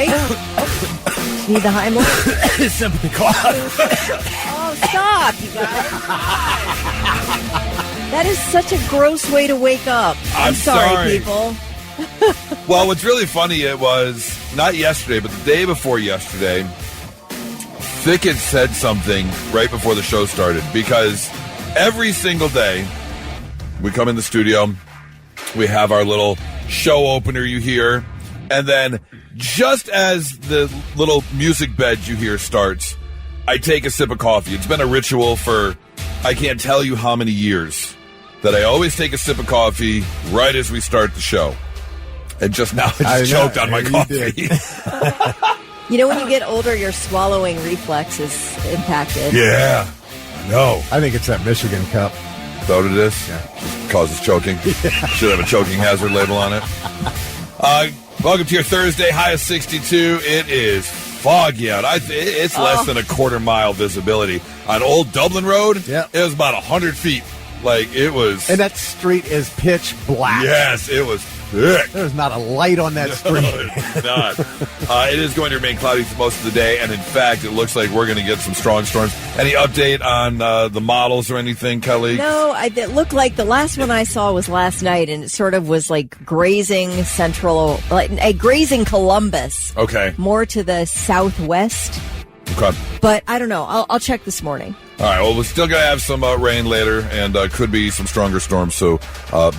right? Need the Heimlich? Simply cough. Oh, stop, you guys. That is such a gross way to wake up. I'm sorry, people. Well, what's really funny, it was not yesterday, but the day before yesterday, Vic had said something right before the show started, because every single day we come in the studio, we have our little show opener you hear, and then just as the little music bed you hear starts, I take a sip of coffee. It's been a ritual for I can't tell you how many years that I always take a sip of coffee right as we start the show. And just now I just choked on my coffee. You know, when you get older, your swallowing reflex is impacted. Yeah. No. I think it's that Michigan Cup. Is that what it is? Yeah. Causes choking. Yeah. Should have a choking hazard label on it. Welcome to your Thursday, high of 62. It is foggy out. It's less than a quarter-mile visibility. On Old Dublin Road, It was about 100 feet. Like, it was... And that street is pitch black. Yes, it was thick. There's not a light on that street. No, it's not. It is going to remain cloudy for most of the day, and in fact, it looks like we're going to get some strong storms. Any update on the models or anything, Kelly? No, it looked like the last one I saw was last night, and it sort of was like grazing central, like grazing Columbus. Okay. More to the southwest. Okay. But I don't know. I'll check this morning. All right, well, we're still going to have some rain later, and could be some stronger storms, so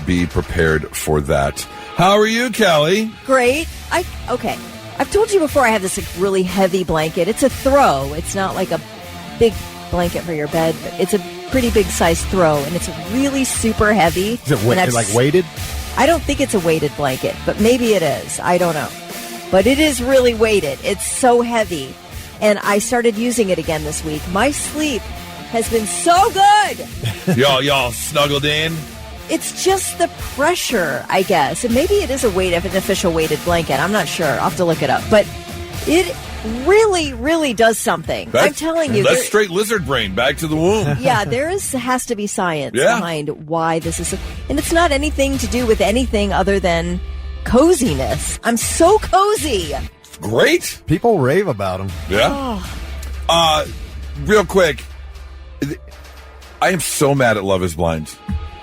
be prepared for that. How are you, Kelly? Great. Okay. I've told you before I have this really heavy blanket. It's a throw. It's not like a big blanket for your bed, but it's a pretty big size throw, and it's really super heavy. Is it like weighted? I don't think it's a weighted blanket, but maybe it is. I don't know. But it is really weighted. It's so heavy. And I started using it again this week. My sleep has been so good. Y'all snuggled in? It's just the pressure, I guess. And maybe it is an official weighted blanket. I'm not sure. I'll have to look it up. But it really, really does something. I'm telling you. That's straight lizard brain. Back to the womb. Yeah, has to be science behind why this is. And it's not anything to do with anything other than coziness. I'm so cozy. Great. People rave about them. Yeah. Oh. Real quick, I am so mad at Love is Blind.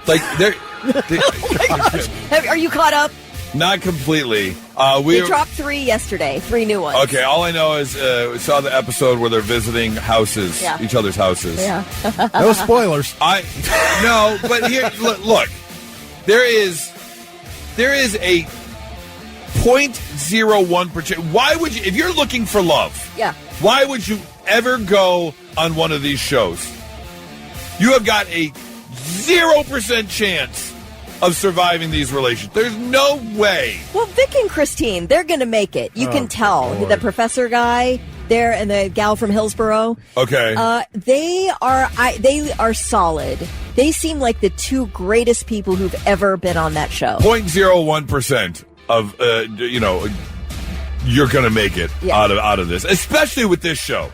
Like, they're... Oh my gosh. Are you caught up? Not completely. We dropped 3 yesterday, 3 new ones. Okay, all I know is we saw the episode where they're visiting houses, each other's houses. Yeah. No spoilers. No, but here, look, there is a 0.01%. Why would you, if you're looking for love, why would you ever go on one of these shows? You have got a 0% chance of surviving these relations. There's no way. Well, Vic and Christine, they're going to make it. You can tell. Lord. The professor guy there and the gal from Hillsboro. Okay. They are solid. They seem like the 2 greatest people who've ever been on that show. 0.01% of, you're going to make it out of this, especially with this show.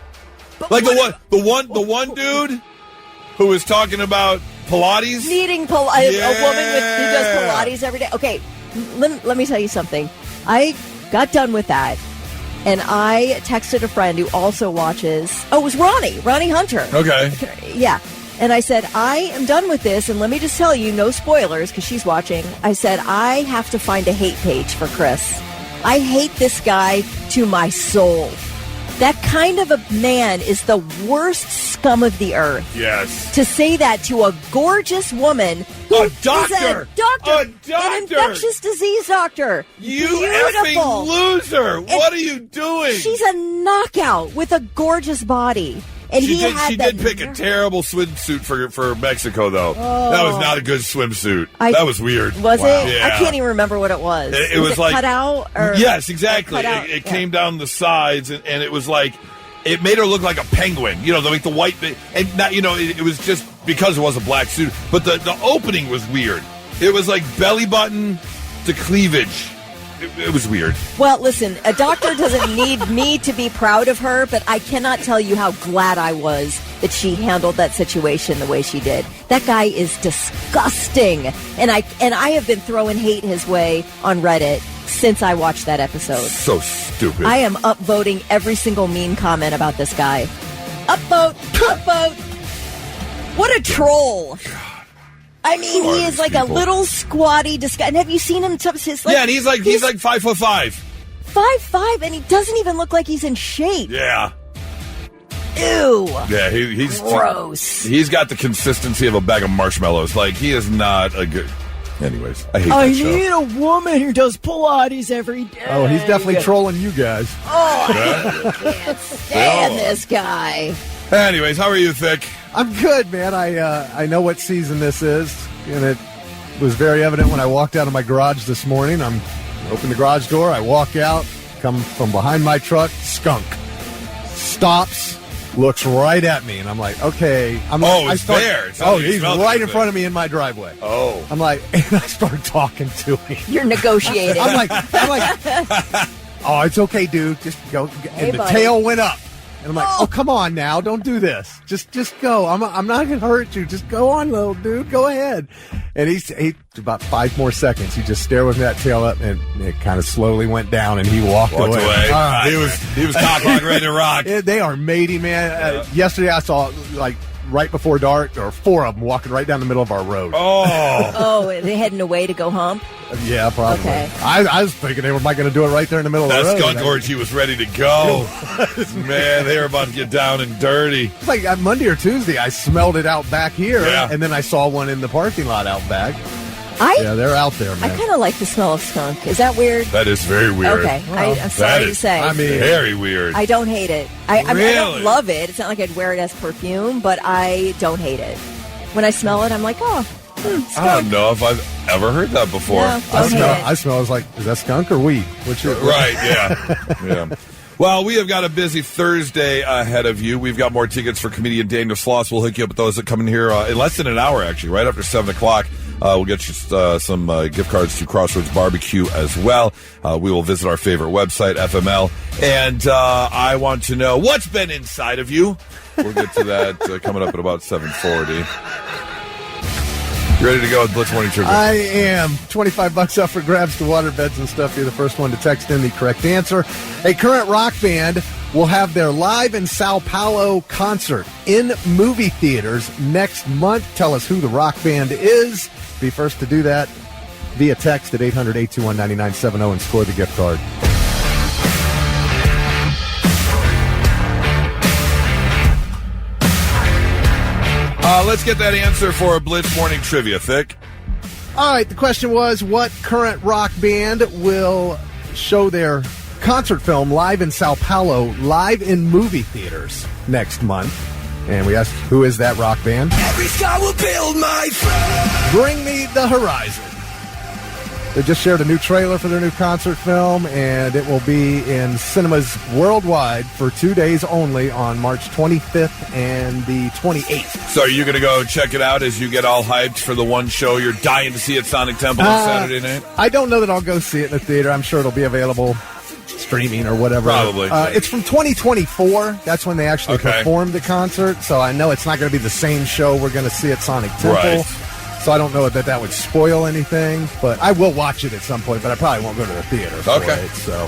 But like the one dude who was talking about Pilates, needing a woman who does Pilates every day. Okay, let me tell you something. I got done with that, and I texted a friend who also watches. Oh, it was Ronnie Hunter. Okay, yeah. And I said, I am done with this, and let me just tell you, no spoilers, because she's watching. I said, I have to find a hate page for Chris. I hate this guy to my soul. That kind of a man is the worst scum of the earth. Yes. To say that to a gorgeous woman who a doctor, an infectious disease doctor. You effing loser! What are you doing? She's a knockout with a gorgeous body. And she did pick a terrible swimsuit for Mexico, though. Oh. That was not a good swimsuit. That was weird. Was it? Yeah. I can't even remember what it was. It was like cut out? Or yes, exactly. It came down the sides, and it was like it made her look like a penguin. Like the white, and not it was just because it was a black suit, but the opening was weird. It was like belly button to cleavage. It was weird. Well, listen, a doctor doesn't need me to be proud of her, but I cannot tell you how glad I was that she handled that situation the way she did. That guy is disgusting. And I have been throwing hate his way on Reddit. since I watched that episode. So stupid. I am upvoting every single mean comment about this guy. Upvote! Upvote! What a troll! I mean, he is like people? a little squatty disguise. And have you seen him? Yeah, and he's like 5'5". 5'5", and he doesn't even look like he's in shape. Yeah. Ew. Yeah, he's gross. He's got the consistency of a bag of marshmallows. Like, he is not a good... Anyways, I hate I that show. need a woman who does Pilates every day. Oh, he's definitely trolling you guys. Oh, I can't stand this guy. Anyways, how are you, Thick? I'm good, man. I know what season this is, and it was very evident when I walked out of my garage this morning. I open the garage door, I walk out, come from behind my truck, skunk. Stops, looks right at me, and I'm like, okay. He's there. He's right in front of me in my driveway. Oh. I'm like, and I start talking to him. You're negotiating. I'm like, oh, it's okay, dude. Just go. Hey, and the buddy. tail went up. And I'm like, oh, come on now. Don't do this. Just go. I'm not going to hurt you. Just go on, little dude. Go ahead. And he about 5 more seconds. He just stared with that tail up, and it kind of slowly went down, and he walked away. Right. He was cock rock ready to rock. They are matey, man. Yesterday I saw, like, right before dark, there were 4 of them walking right down the middle of our road. Oh, they're heading away to go hump? Yeah, probably. Okay. I was thinking they were going to do it right there in the middle of the road. That skunk orgy was ready to go. Man, they were about to get down and dirty. It's like Monday or Tuesday, I smelled it out back here, and then I saw one in the parking lot out back. Yeah, they're out there, man. I kind of like the smell of skunk. Is that weird? That is very weird. Okay, Well, I'm sorry to say. I mean, very weird. I don't hate it. I mean, I Really? don't love it. It's not like I'd wear it as perfume, but I don't hate it. When I smell it, I'm like, oh, skunk. I don't know if I've ever heard that before. No, don't hate it. I smell. I was like, is that skunk or weed? Right, yeah. Well, we have got a busy Thursday ahead of you. We've got more tickets for comedian Daniel Sloss. We'll hook you up with those that come in here in less than an hour, actually, right after 7 o'clock. We'll get you some gift cards to Crossroads Barbecue as well. We will visit our favorite website, FML. And I want to know what's been inside of you. We'll get to that coming up at about 7:40. You ready to go with Blitz Morning Trivia? I am. $25 up for grabs to waterbeds and stuff. You're the first one to text in the correct answer. A current rock band will have their live in Sao Paulo concert in movie theaters next month. Tell us who the rock band is. Be first to do that via text at 800-821-9970 and score the gift card. Let's get that answer for a Blitz Morning Trivia, Thick. All right, the question was, what current rock band will show their concert film live in Sao Paulo, live in movie theaters next month? And we asked, who is that rock band? Every star will build my friend. Bring Me the Horizon. They just shared a new trailer for their new concert film, and it will be in cinemas worldwide for 2 days only on March 25th and the 28th. So are you going to go check it out as you get all hyped for the one show you're dying to see at Sonic Temple on Saturday night? I don't know that I'll go see it in the theater. I'm sure it'll be available streaming or whatever. Probably. It's from 2024. That's when they actually performed the concert. So I know it's not going to be the same show we're going to see at Sonic Temple. Right. So I don't know that that would spoil anything, but I will watch it at some point, but I probably won't go to the theater for it. So,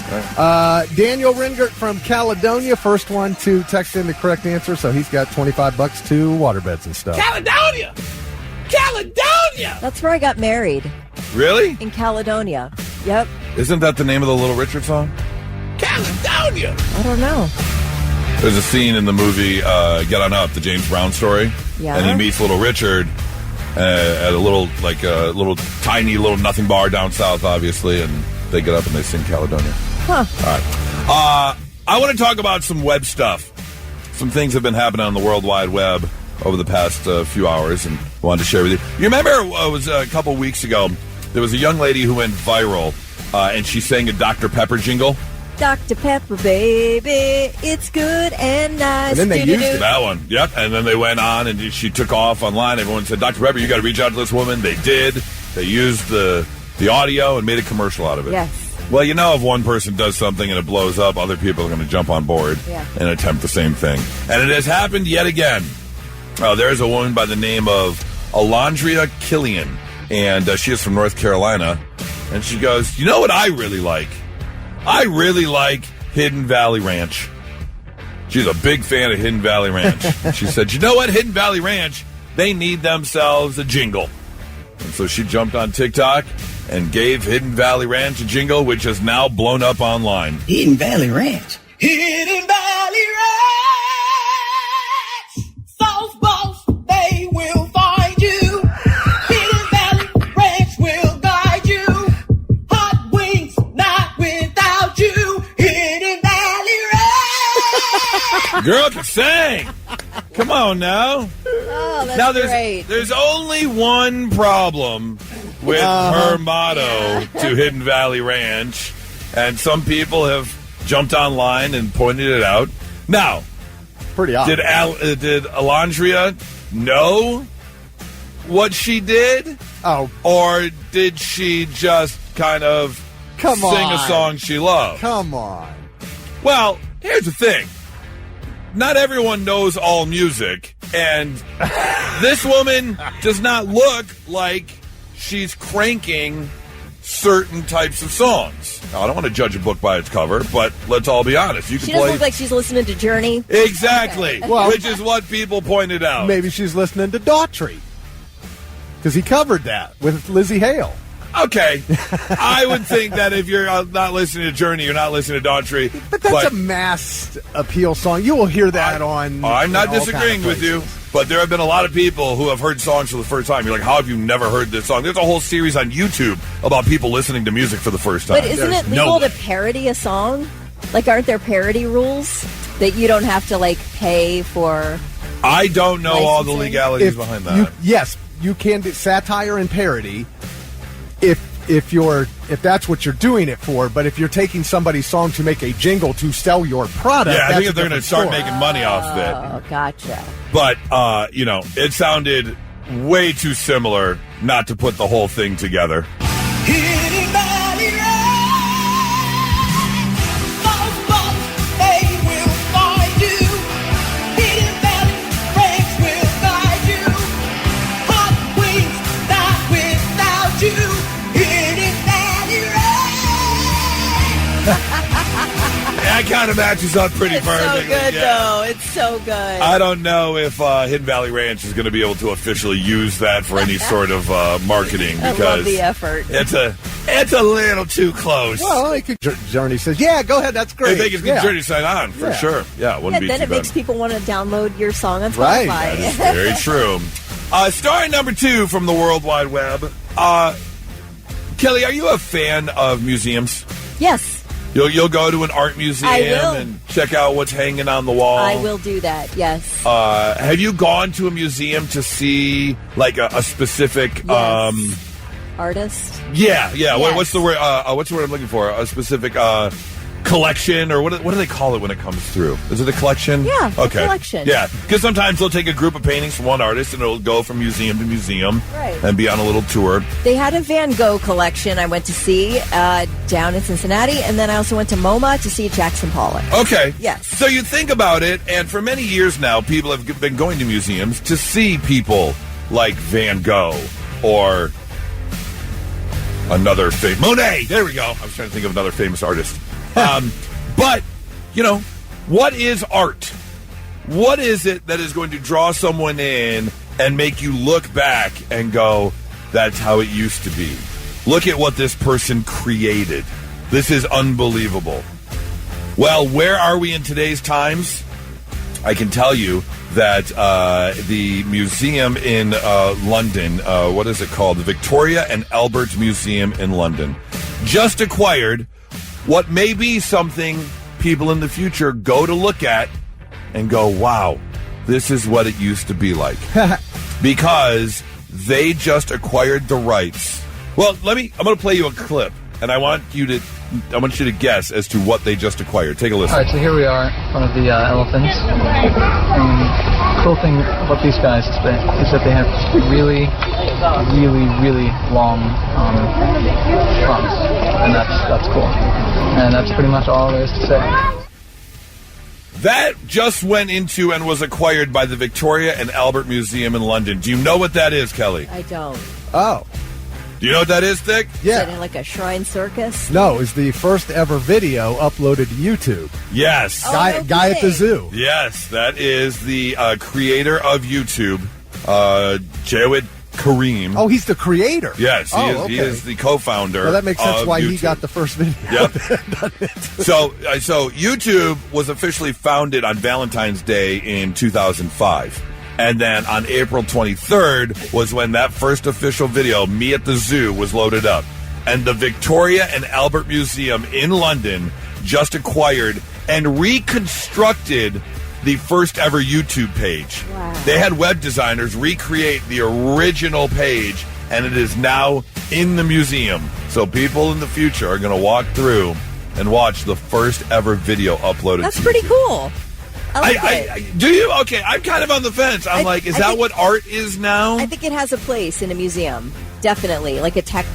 Daniel Ringert from Caledonia, first one to text in the correct answer, so he's got $25 to waterbeds and stuff. Caledonia! That's where I got married, Really? in Caledonia. Yep. Isn't that the name of the Little Richard song? Caledonia! I don't know. There's a scene in the movie Get On Up, the James Brown story. Yeah. And he meets Little Richard at a little tiny little nothing bar down south, obviously, and they get up and they sing Caledonia. Huh. All right. I want to talk about some web stuff. Some things have been happening on the World Wide Web over the past few hours, and wanted to share with you. You remember it was a couple weeks ago, there was a young lady who went viral, and she sang a Dr. Pepper jingle. Dr. Pepper, baby, it's good and nice. And then they used it. That one, yep. And then they went on, and she took off online. Everyone said, Dr. Pepper, you got to reach out to this woman. They did. They used the audio and made a commercial out of it. Yes. Well, you know, if one person does something and it blows up, other people are going to jump on board and attempt the same thing. And it has happened yet again. There's a woman by the name of Alondria Killian, and she is from North Carolina. And she goes, you know what I really like? I really like Hidden Valley Ranch. She's a big fan of Hidden Valley Ranch. She said, you know what, Hidden Valley Ranch, they need themselves a jingle. And so she jumped on TikTok and gave Hidden Valley Ranch a jingle, which has now blown up online. Hidden Valley Ranch. Hidden Valley Ranch. South Boss, they will find you. Hidden Valley Ranch will guide you. Hot wings, not without you. Hidden Valley Ranch. Girl can sing. Come on now. Oh, that's Now great. there's only one problem with her motto to Hidden Valley Ranch, and some people have jumped online and pointed it out. Now, Pretty odd. did Alondria know what she did? Oh, Or did she just kind of Come sing a on. song she loved? come on. Well, here's the thing. Not everyone knows all music, and this woman does not look like she's cranking certain types of songs. Now, I don't want to judge a book by its cover, but let's all be honest. You can She doesn't play look like she's listening to Journey. exactly, Well- which is what people pointed out. Maybe she's listening to Daughtry. Because he covered that with Lizzie Hale. Okay, I would think that if you're not listening to Journey, you're not listening to Daughtry. But that's a mass appeal song. You will hear that on... I'm not in all disagreeing kind of with you, places. but there have been a lot of people who have heard songs for the first time. You're like, how have you never heard this song? There's a whole series on YouTube about people listening to music for the first time. But isn't There's it legal no to parody a song? Like, aren't there parody rules that you don't have to, like, pay for? I don't know all the licensing? legalities behind that. Yes, you can do satire and parody if that's what you're doing it for. But if you're taking somebody's song to make a jingle to sell your product, Yeah, I that's think a if they're going to different start story. making money off of it. Oh, gotcha. But, it sounded way too similar not to put the whole thing together. Hidden Valley Ranch. South Boss, they will find you. Hidden Valley Ranch will guide you. Hot wings, not without you. Hidden Valley Ranch. That kind of matches up pretty It's so perfectly. good, yeah. though. It's so good. I don't know if Hidden Valley Ranch is going to be able to officially use that for any sort of marketing I because love the effort. it's a little too close. Well, it could, Journey says, yeah, go ahead, that's great. I think it's good yeah. journey sign on for Yeah. sure. Yeah, it wouldn't And be then too it makes bad. people want to download your song on Right. That is Spotify. very true. Story number 2 from the World Wide Web. Kelly, are you a fan of museums? Yes, You'll go to an art museum I will. and check out what's hanging on the wall. I will do that. Yes. Have you gone to a museum to see like a specific? Yes. Artist. Yeah. Yes. What's the word? What's the word I'm looking for? A specific collection, or what do they call it when it comes through? Is it a collection? Yeah, a okay. collection. Yeah, because sometimes they'll take a group of paintings from one artist and it'll go from museum to museum Right. and be on a little tour. They had a Van Gogh collection I went to see down in Cincinnati, and then I also went to MoMA to see Jackson Pollock. Okay. Yes. So you think about it, and for many years now, people have been going to museums to see people like Van Gogh or another famous Monet. There we go. I was trying to think of another famous artist. But what is art? What is it that is going to draw someone in and make you look back and go, "That's how it used to be. Look at what this person created. This is unbelievable." Well, where are we in today's times? I can tell you that the museum in London, what is it called? The Victoria and Albert Museum in London, just acquired what may be something people in the future go to look at and go, wow, this is what it used to be like. Because they just acquired the rights. Well, I'm going to play you a clip, and I want you to guess as to what they just acquired. Take a listen. All right, so here we are in front of the elephants. And the cool thing about these guys is that they have really, really, really long trunks, and that's cool. And that's pretty much all there is to say. That just went into and was acquired by the Victoria and Albert Museum in London. Do you know what that is, Kelly? I don't. Oh. Do you know what that is, Thick? Is Yeah. it like a shrine circus? No, it's the first ever video uploaded to YouTube. Yes. Oh, Guy at the kidding. zoo. Yes, that is the creator of YouTube, Jawed Karim. Oh, he's the creator. Yes, he is. okay. He is the co-founder. Well, that makes sense of why YouTube. he got the first video. Yep. So YouTube was officially founded on Valentine's Day in 2005. And then on April 23rd was when that first official video, me at the zoo, was loaded up. And the Victoria and Albert Museum in London just acquired and reconstructed the first ever YouTube page. Wow. They had web designers recreate the original page, and it is now in the museum. So people in the future are going to walk through and watch the first ever video uploaded. That's to pretty YouTube. cool. I like it. Do you? Okay, I'm kind of on the fence. I'm like, is I that think- what art is now? I think it has a place in a museum. Definitely, like a tech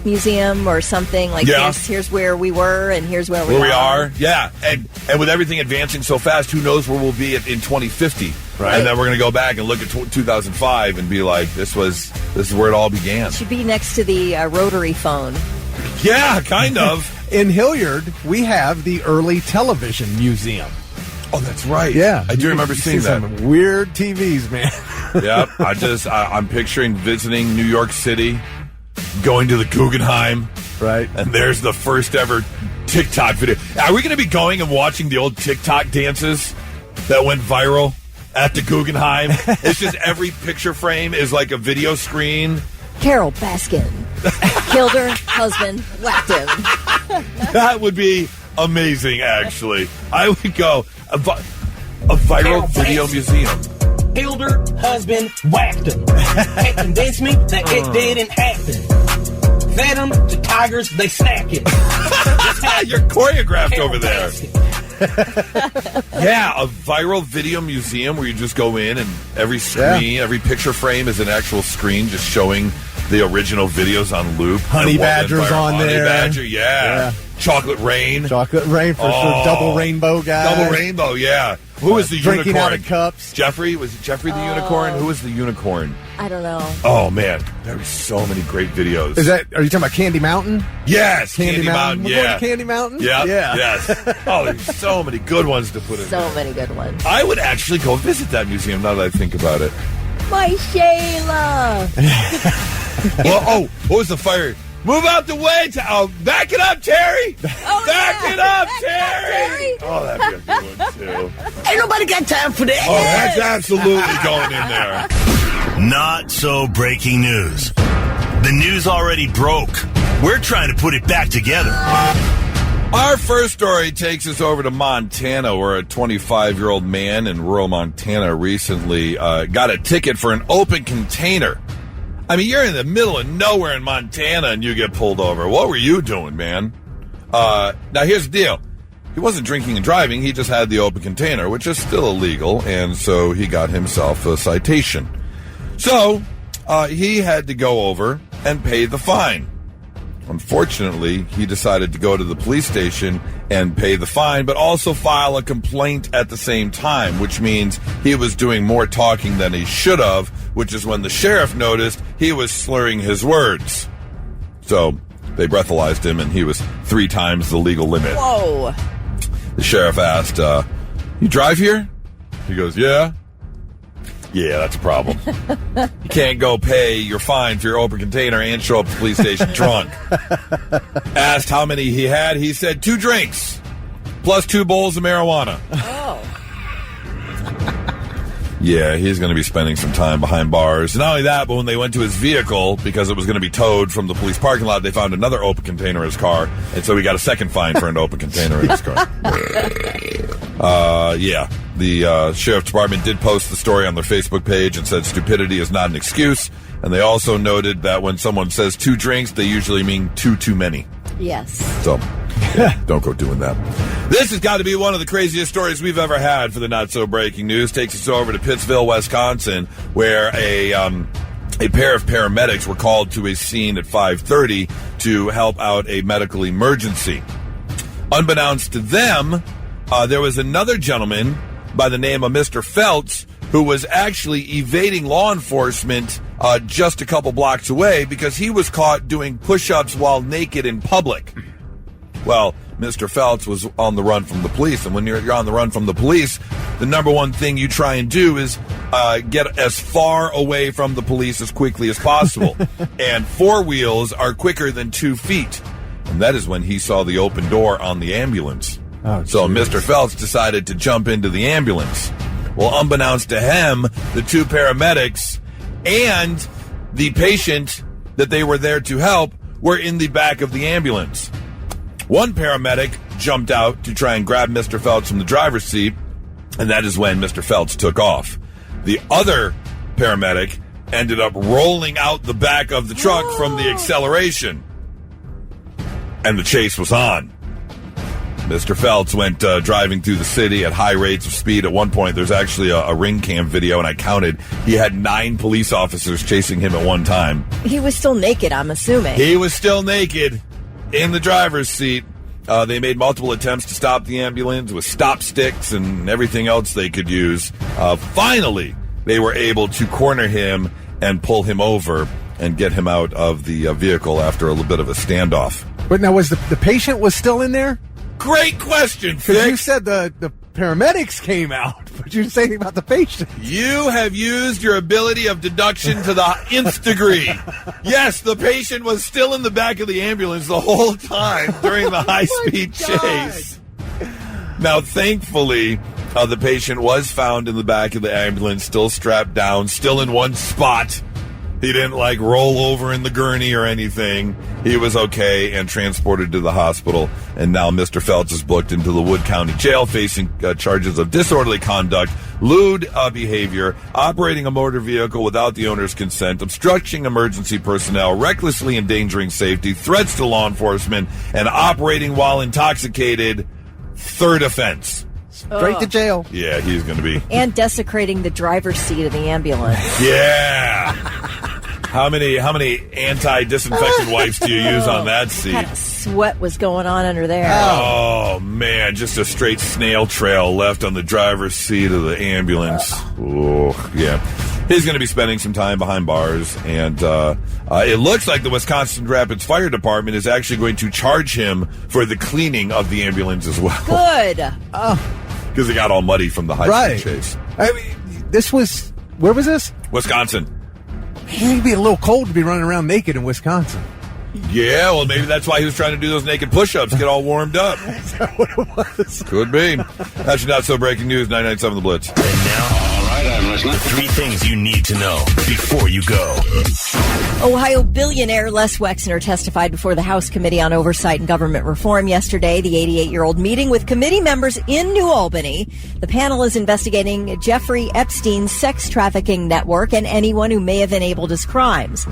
museum or something. Like Yeah. here's where we were, and here's where Where we are, yeah, and with everything advancing so fast, who knows where we'll be in 2050? Right. And then we're going to go back and look at 2005 and be like, this is where it all began. Should be next to the rotary phone. Yeah, kind of. In Hilliard, we have the early television museum. Oh, that's right. Yeah, I do remember You seeing see that. Some weird TVs, man. Yep. I'm picturing visiting New York City, going to the Guggenheim, Right. and there's the first ever TikTok video. Are we going to be going and watching the old TikTok dances that went viral at the Guggenheim? It's just every picture frame is like a video screen. Carol Baskin killed her husband, whacked him. That would be amazing, actually. I would go a viral Carol video Baskin. museum. Killed her husband, whacked him. Can't convince me that it didn't happen. Fed them to tigers, they snack it. You're choreographed Carol over there. Baskin. Yeah, a viral video museum where you just go in and every screen, every picture frame is an actual screen just showing the original videos on loop. Honey And what went Badger's viral. on Honey there. Badger, yeah. Chocolate Rain. Chocolate Rain for sure. Double rainbow guy. Double Rainbow, yeah. Who was the Drinking unicorn? out of cups. Jeffrey? Was it Jeffrey the unicorn? Who was the unicorn? I don't know. Oh, man. There were so many great videos. Are you talking about Candy Mountain? Yes, Candy Mountain, We're yeah. going to Candy Mountain? Yeah, Yeah. yes. Oh, there's so many good ones to put in So there. many good ones. I would actually go visit that museum now that I think about it. My Shayla. Well, what was the fire? Move out the way. Back it up, Terry. Back it up, Terry. Oh, that'd be a good one, too. Ain't nobody got time for that. Oh, that's absolutely going in there. Not so breaking news. The news already broke. We're trying to put it back together. Our first story takes us over to Montana, where a 25-year-old man in rural Montana recently got a ticket for an open container. I mean, you're in the middle of nowhere in Montana and you get pulled over. What were you doing, man? Now, here's the deal. He wasn't drinking and driving. He just had the open container, which is still illegal, and so he got himself a citation. So he had to go over and pay the fine. Unfortunately, he decided to go to the police station and pay the fine, but also file a complaint at the same time, which means he was doing more talking than he should have, which is when the sheriff noticed he was slurring his words. So they breathalyzed him, and he was 3 times the legal limit. Whoa. The sheriff asked, you drive here? He goes, yeah. Yeah, that's a problem. You can't go pay your fine for your open container and show up at the police station drunk. Asked how many he had. He said 2 drinks plus 2 bowls of marijuana. Oh. Yeah, he's going to be spending some time behind bars. Not only that, but when they went to his vehicle, because it was going to be towed from the police parking lot, they found another open container in his car, and so he got a second fine for an open container in his car. Yeah, the sheriff's department did post the story on their Facebook page and said stupidity is not an excuse, and they also noted that when someone says 2 drinks, they usually mean 2 too many. Yes. So, yeah, don't go doing that. This has got to be one of the craziest stories we've ever had for the Not So Breaking News. Takes us over to Pittsville, Wisconsin, where a pair of paramedics were called to a scene at 5:30 to help out a medical emergency. Unbeknownst to them, there was another gentleman by the name of Mr. Feltz who was actually evading law enforcement just a couple blocks away because he was caught doing push-ups while naked in public. Well, Mr. Phelps was on the run from the police, and when you're on the run from the police, the number one thing you try and do is get as far away from the police as quickly as possible. And 4 wheels are quicker than 2 feet. And that is when he saw the open door on the ambulance. So Mr. Phelps decided to jump into the ambulance. Well, unbeknownst to him, the 2 paramedics and the patient that they were there to help were in the back of the ambulance. One paramedic jumped out to try and grab Mr. Phelps from the driver's seat, and that is when Mr. Phelps took off. The other paramedic ended up rolling out the back of the truck from the acceleration, and the chase was on. Mr. Phelps went driving through the city at high rates of speed. At one point, there's actually a ring cam video, and I counted. He had 9 police officers chasing him at one time. He was still naked, I'm assuming. He was still naked in the driver's seat. They made multiple attempts to stop the ambulance with stop sticks and everything else they could use. Finally, they were able to corner him and pull him over and get him out of the vehicle after a little bit of a standoff. But now, was the patient was still in there? Great question, Because Vic. you said the paramedics came out, but you didn't say anything about the patient. You have used your ability of deduction to the nth degree. Yes, the patient was still in the back of the ambulance the whole time during the high-speed chase. Now, thankfully, the patient was found in the back of the ambulance, still strapped down, still in one spot. He didn't, roll over in the gurney or anything. He was okay and transported to the hospital. And now Mr. Phelps is booked into the Wood County Jail facing charges of disorderly conduct, lewd behavior, operating a motor vehicle without the owner's consent, obstructing emergency personnel, recklessly endangering safety, threats to law enforcement, and operating while intoxicated. 3rd offense. Straight to jail. Yeah, he's going to be. And desecrating the driver's seat of the ambulance. Yeah. How many anti-disinfectant wipes do you use on that seat? What kind of sweat was going on under there? Oh, man, just a straight snail trail left on the driver's seat of the ambulance. Oh, yeah. He's going to be spending some time behind bars, and it looks like the Wisconsin Rapids Fire Department is actually going to charge him for the cleaning of the ambulance as well. Good. Because it got all muddy from the high-speed chase. I mean, this was, where was this? Wisconsin. It'd be a little cold to be running around naked in Wisconsin. Yeah, well, maybe that's why he was trying to do those naked push-ups, get all warmed up. Is that what it was? Could be. That's your not-so-breaking news, 99.7 The Blitz. And now, all right, I'm listening. 3 things you need to know before you go. Ohio billionaire Les Wexner testified before the House Committee on Oversight and Government Reform yesterday. The 88-year-old meeting with committee members in New Albany. The panel is investigating Jeffrey Epstein's sex trafficking network and anyone who may have enabled his crimes.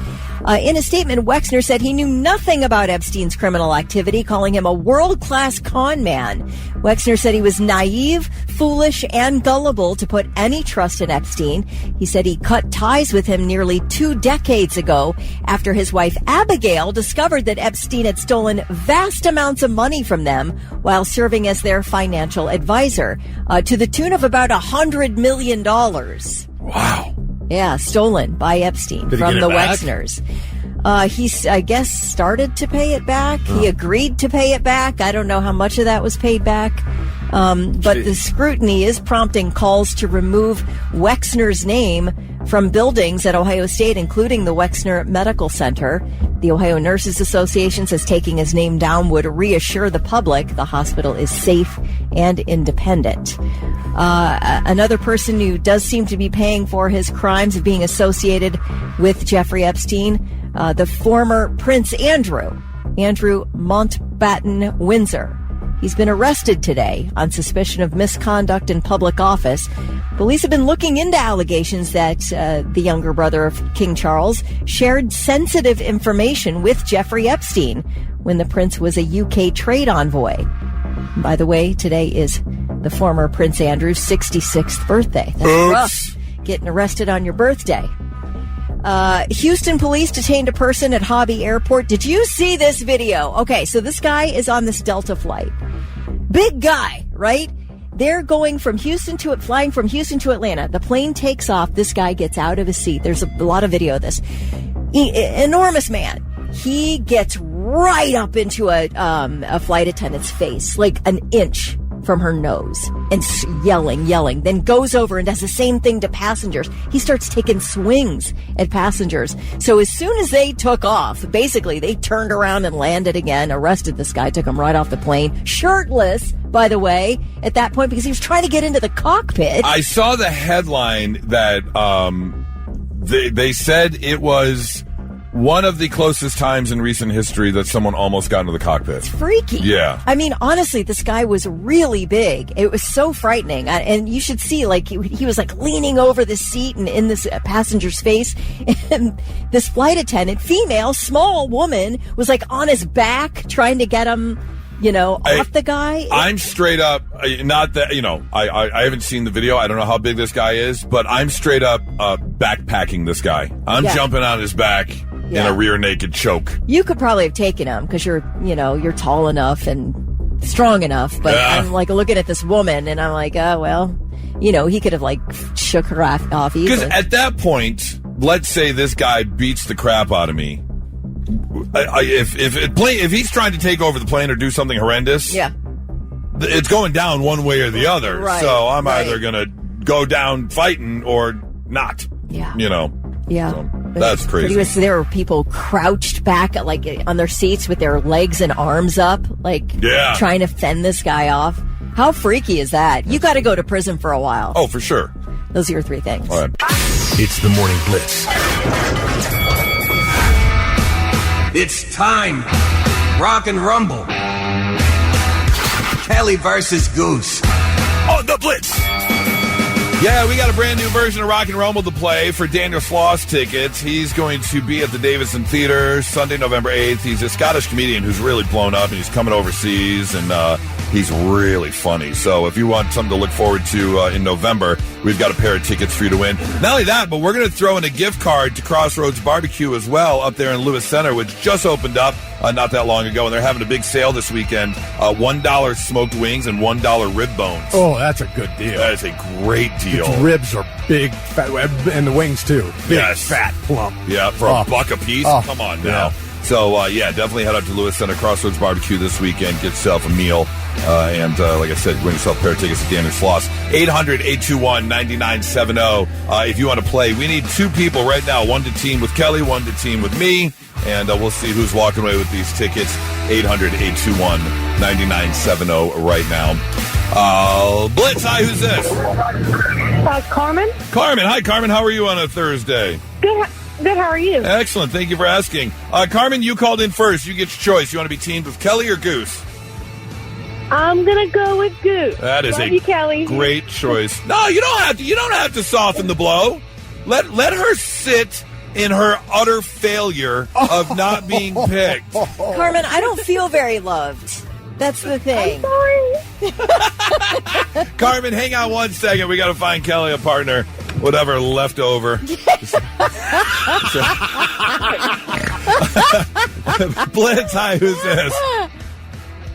In a statement, Wexner said he knew nothing about Epstein's criminal activity, calling him a world-class con man. Wexner said he was naive, foolish, and gullible to put any trust in Epstein. He said he cut ties with him nearly 2 decades ago after his wife Abigail discovered that Epstein had stolen vast amounts of money from them while serving as their financial advisor, to the tune of about $100 million. Wow. Yeah, stolen by Epstein from the Wexners. He, I guess, started to pay it back. He agreed to pay it back. I don't know how much of that was paid back. But the scrutiny is prompting calls to remove Wexner's name from buildings at Ohio State, including the Wexner Medical Center. The Ohio Nurses Association says taking his name down would reassure the public the hospital is safe and independent. Another person who does seem to be paying for his crimes of being associated with Jeffrey Epstein, the former Prince Andrew Mountbatten Windsor. He's been arrested today on suspicion of misconduct in public office. Police have been looking into allegations that the younger brother of King Charles shared sensitive information with Jeffrey Epstein when the prince was a UK trade envoy. By the way, today is the former Prince Andrew's 66th birthday. That's rough, getting arrested on your birthday. Houston police detained a person at Hobby Airport. Did you see this video? Okay, so this guy is on this Delta flight. Big guy, right? They're going from flying from Houston to Atlanta. The plane takes off. This guy gets out of his seat. There's a lot of video of this. Enormous man. He gets right up into a flight attendant's face, like an inch from her nose, and yelling, then goes over and does the same thing to passengers. He starts taking swings at passengers. So as soon as they took off, basically they turned around and landed again, arrested this guy, took him right off the plane, shirtless, by the way, at that point, because he was trying to get into the cockpit. I saw the headline that they said it was one of the closest times in recent history that someone almost got into the cockpit. It's freaky. Yeah. I mean, honestly, this guy was really big. It was so frightening. And you should see, like, he was, like, leaning over the seat and in this passenger's face. And this flight attendant, female, small woman, was, like, on his back trying to get him, off the guy. I'm straight up, not that, I haven't seen the video. I don't know how big this guy is, but I'm straight up backpacking this guy. I'm jumping on his back. In a rear naked choke. You could probably have taken him because you're tall enough and strong enough. But I'm like looking at this woman and I'm like, oh, well, he could have like shook her off easily. Because at that point, let's say this guy beats the crap out of me. If he's trying to take over the plane or do something horrendous, it's going down one way or the other. Right, so I'm either going to go down fighting or not. Yeah. Yeah. So that's crazy. There were people crouched back, like on their seats with their legs and arms up, like trying to fend this guy off. How freaky is that? You got to go to prison for a while. Oh, for sure. Those are your three things. All right. It's the Morning Blitz. It's time. Rock and Rumble. Kelly versus Goose. On the Blitz. Yeah, we got a brand new version of Rock and Rumble to play for Daniel Sloss tickets. He's going to be at the Davison Theater Sunday, November 8th. He's a Scottish comedian who's really blown up, and he's coming overseas, and he's really funny. So if you want something to look forward to in November, we've got a pair of tickets for you to win. Not only that, but we're going to throw in a gift card to Crossroads Barbecue as well up there in Lewis Center, which just opened up not that long ago, and they're having a big sale this weekend. $1 smoked wings and $1 rib bones. Oh, that's a good deal. That is a great deal. Its ribs are big, fat, and the wings too. Big, fat, plump. Yeah, for a buck a piece? Oh, come on now. Yeah. So, definitely head out to Lewis Center, Crossroads Barbecue this weekend. Get yourself a meal. And like I said, win yourself a pair of tickets to Daniel Sloss. 800-821-9970. If you want to play, we need two people right now. One to team with Kelly, one to team with me. And we'll see who's walking away with these tickets. 800-821-9970 right now. Blitz, hi, who's this? Carmen. Carmen, hi, Carmen. How are you on a Thursday? Good, how are you? Excellent. Thank you for asking. Carmen, you called in first. You get your choice. You want to be teamed with Kelly or Goose? I'm going to go with Goose. That is Kelly. Great choice. No, you don't have to. You don't have to soften the blow. Let her sit in her utter failure of not being picked. Carmen, I don't feel very loved. That's the thing. I'm sorry. Carmen, hang on 1 second. We got to find Kelly a partner. Whatever left over. Blitz, hi, who's this?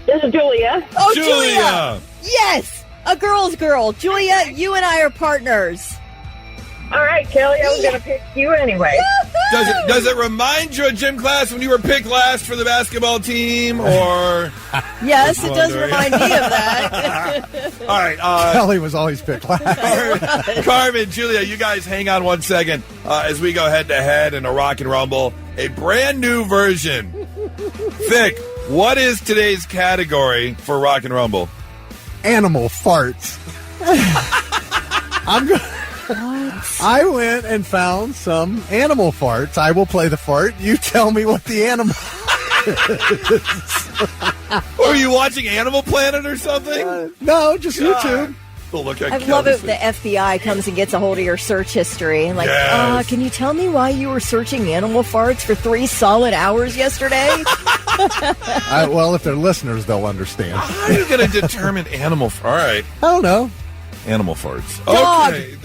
This is Julia. Oh, Julia! Yes! A girl's girl. Julia, you and I are partners. All right, Kelly, I was going to pick you anyway. Does it remind you of gym class when you were picked last for the basketball team, or? Yes, it does remind me of that. All right. Kelly was always picked last. Carmen, Julia, you guys hang on 1 second as we go head-to-head in a Rock and Rumble, a brand new version. Vic, what is today's category for Rock and Rumble? Animal farts. I went and found some animal farts. I will play the fart. You tell me what the animal is. Are you watching Animal Planet or something? No, just YouTube. Look at I love it if the FBI comes and gets a hold of your search history. And like, can you tell me why you were searching animal farts for 3 solid hours yesterday? Well, if they're listeners, they'll understand. How are you going to determine animal farts? All right. I don't know. Animal farts. Dog. Okay.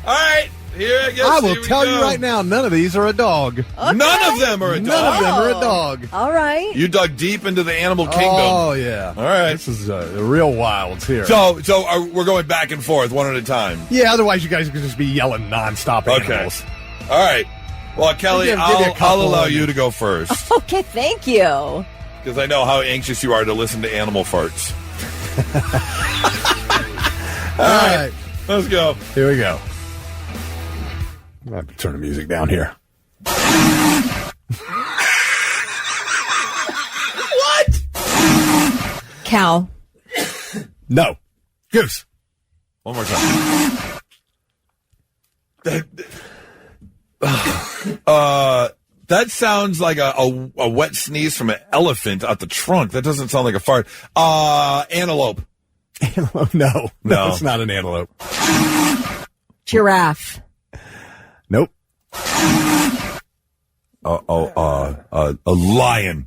All right. Here, I guess. I will tell you right now, none of these are a dog. Okay. None of them are a dog. None of them are a dog. All right. You dug deep into the animal kingdom. Oh, yeah. All right. This is the real wilds here. So we're going back and forth one at a time. Yeah, otherwise you guys could just be yelling nonstop animals. All right. Well, Kelly, Give you a I'll couple allow of you them. to go first. Okay, thank you. Because I know how anxious you are to listen to animal farts. All right. Let's go. Here we go. I'm going to have to turn the music down here. What? Cow. No. Goose. One more time. That sounds like a wet sneeze from an elephant out the trunk. That doesn't sound like a fart. Antelope. Antelope? No. No. It's not an antelope. Giraffe. Nope. A lion.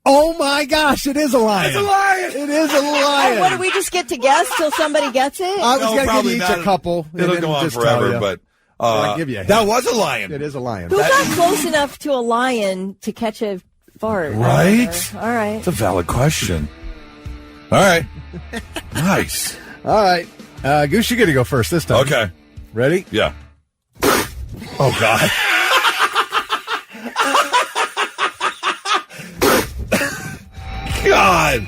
Oh my gosh, it is a lion. It's a lion. It is a lion. What, do we just get to guess till somebody gets it? I was No, going to give probably you each not. a couple. and It'll then go on just tell forever, you. but I'll give you a hint. that was a lion. It is a lion. Who got close enough to a lion to catch a fart? Right? All right. It's a valid question. All right. Nice. All right. Goose, you get to go first this time. Okay. Ready? Yeah. Oh, God. God.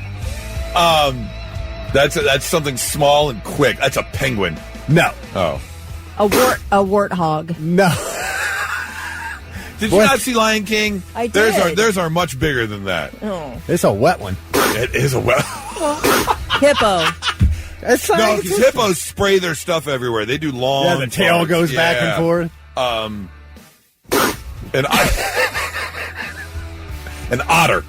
That's something small and quick. That's a penguin. No. Oh. A warthog. No. Did you What? not see Lion King? I did. Theirs are much bigger than that. Oh. It's a wet one. It is a well. Hippo. It's No, because hippos spray their stuff everywhere. They do long. Yeah, the tail farts. goes back Yeah. and forth. An otter.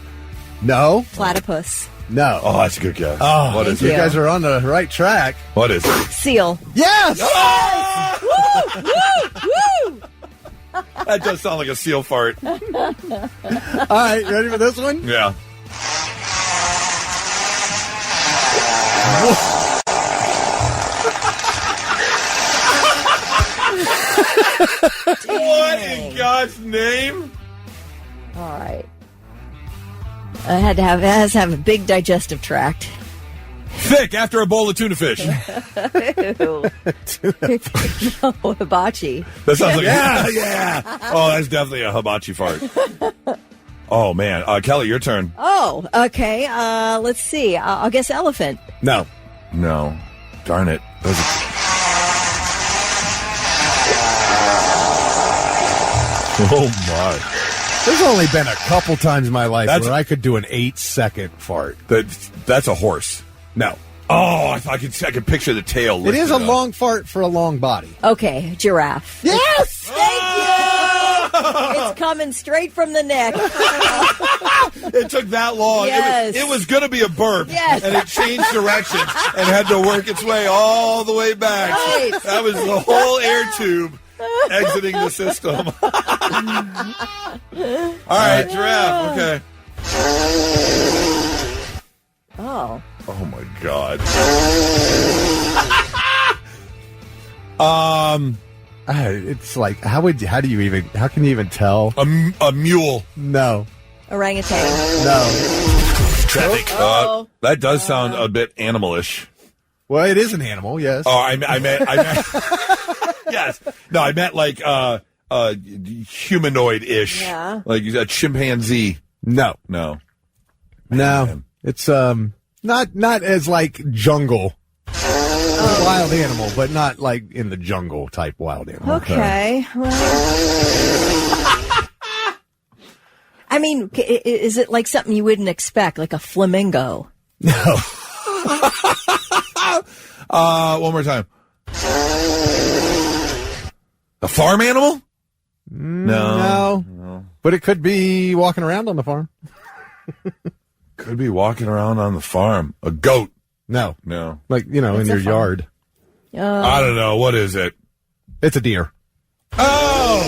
No. Platypus. No. Oh, that's a good guess. Oh, What is you it? guys are on the right track. What is it? Seal. Yes! Woo! Woo! That does sound like a seal fart. All right, ready for this one? Yeah. What in God's name? All right. It has to have a big digestive tract. Thick after a bowl of tuna fish. Ew. No, hibachi. That sounds like yeah. Oh, that's definitely a hibachi fart. Oh man, Kelly, your turn. Oh, okay. Let's see. I'll guess elephant. No. No, darn it. Oh my. There's only been a couple times in my life That's- where I could do an 8-second fart. That's a horse. No. Oh, I could picture the tail. It is a lifted up. long fart for a long body. Okay, giraffe. Yes! Thank you. It's coming straight from the neck. It took that long. Yes. It was going to be a burp. Yes. And it changed direction and had to work its way all the way back. Right. That was the whole air tube exiting the system. All right, giraffe. Okay. Oh. Oh my God. It's like how can you even tell? A mule. No. Orangutan. No. Traffic. That does sound a bit animalish. Well, it is an animal, yes. Oh, I meant yes. No, I meant like humanoid-ish. Yeah. Like a chimpanzee. No. No. No. It's not as like jungle. Wild animal, but not like in the jungle type wild animal. Okay. Well, I mean, is it like something you wouldn't expect, like a flamingo? No. One more time. A farm animal? No. But it could be walking around on the farm. Could be walking around on the farm. A goat? No. No. Like, in your yard. I don't know. What is it? It's a deer. Oh!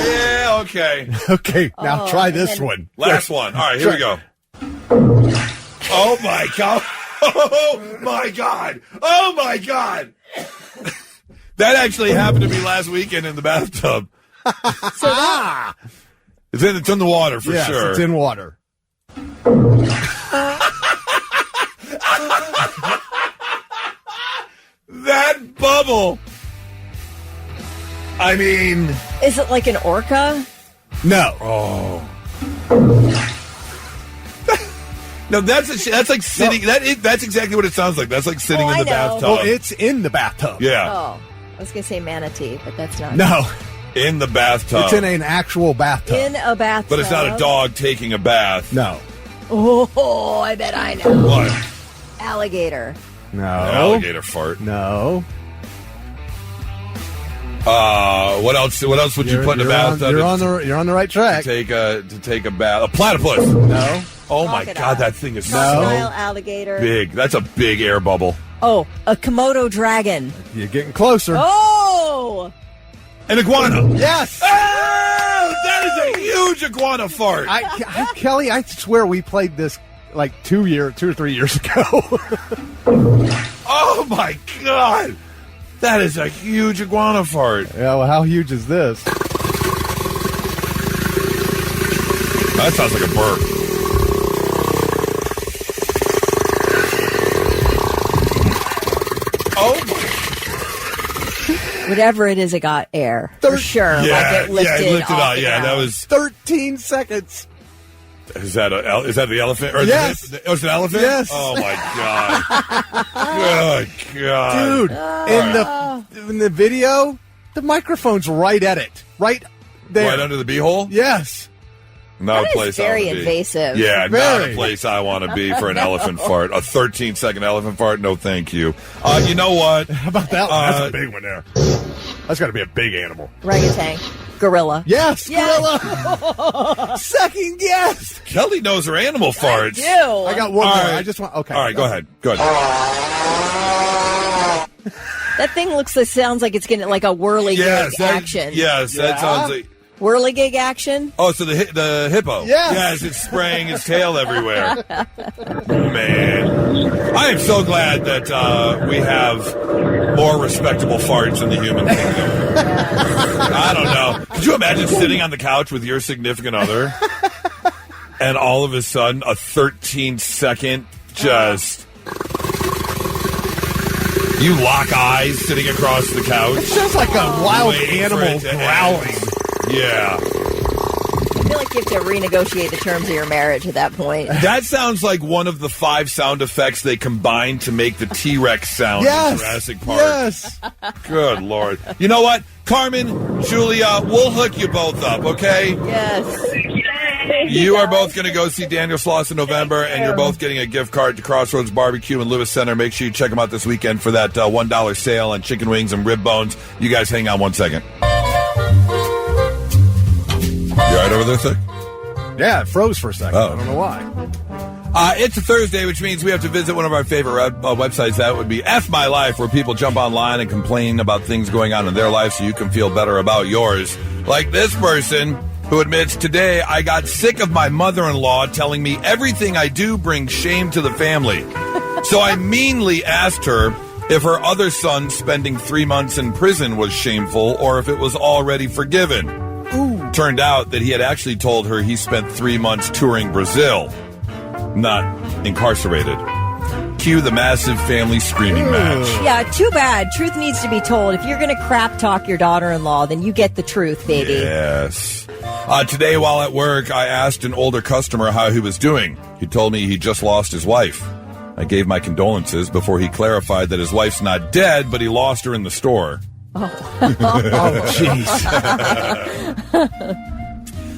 Yeah, okay. Okay, now try this one. Last one. All right, here we go. Oh, my God. Oh, my God. Oh, my God. That actually happened to me last weekend in the bathtub. It's in the water for sure. It's in water. That bubble. I mean, Is it like an orca? No. oh. No, that's like sitting. That's exactly what it sounds like. That's like sitting in the bathtub. Well, it's in the bathtub. Yeah. Oh, I was going to say manatee, but that's not. No. In the bathtub. It's in an actual bathtub. In a bathtub. But it's not a dog taking a bath. No. Oh, I bet I know. What? Alligator. No. Alligator fart. No. What else? What else would you put in a bathtub? You're on the right track. To take a bath. A platypus. No. Oh my Crocodile. God, that thing is Crocodile, so alligator. big. That's a big air bubble. Oh, a Komodo dragon. You're getting closer. Oh! An iguana. Yes. Oh, that is a huge iguana fart. Kelly, I swear we played this like 2 or 3 years ago. Oh my God. That is a huge iguana fart. Yeah, well, how huge is this? That sounds like a burp. Oh my. Whatever it is, it got air. For sure. Yeah, like it lifted it lifted off out. the Yeah, that ground. was. 13 seconds. Is that the elephant? Or Yes. It's an elephant? Yes. Oh my God. Good God. Dude, in the video, the microphone's right at it. Right there. Right under the beehole? Yes. Not That a is place very I want to be. invasive. Yeah, not Very. a place I want to be for an elephant fart. A 13-second elephant fart? No, thank you. You know what? How about that one? That's a big one there. That's got to be a big animal. Orangutan. Gorilla. Yes, Yes. gorilla. Second guess. Kelly knows her animal farts. Ew. I got one All more. right. I just want. Okay. All right, go ahead. Go ahead. That thing sounds like it's getting like a whirligig action. Yes, that sounds like. Whirligig action? Oh, so the hippo. Yes. Yes, it's spraying its tail everywhere. Man. I am so glad that we have more respectable farts in the human kingdom. I don't know. Could you imagine sitting on the couch with your significant other and all of a sudden a 13-second just... You lock eyes sitting across the couch. It sounds like a wild waiting for animal it to growling. end. Yeah. I feel like you have to renegotiate the terms of your marriage at that point. That sounds like one of the 5 sound effects they combined to make the T-Rex sound in Jurassic Park. Yes. Good Lord. You know what? Carmen, Julia, we'll hook you both up, okay? Yes. You are both going to go see Daniel Sloss in November, and you're both getting a gift card to Crossroads Barbecue in Lewis Center. Make sure you check them out this weekend for that $1 sale on chicken wings and rib bones. You guys hang on 1 second. You all right over there, Thick? Yeah, it froze for a second. Oh. I don't know why. It's a Thursday, which means we have to visit one of our favorite websites. That would be F My Life, where people jump online and complain about things going on in their life so you can feel better about yours. Like this person who admits, today I got sick of my mother-in-law telling me everything I do brings shame to the family. So I meanly asked her if her other son spending 3 months in prison was shameful or if it was already forgiven. Ooh. Turned out that he had actually told her he spent 3 months touring Brazil, not incarcerated. Cue the massive family screaming match. Yeah, too bad. Truth needs to be told. If you're going to crap talk your daughter-in-law, then you get the truth, baby. Yes. Today, while at work, I asked an older customer how he was doing. He told me he just lost his wife. I gave my condolences before he clarified that his wife's not dead, but he lost her in the store. Oh, jeez.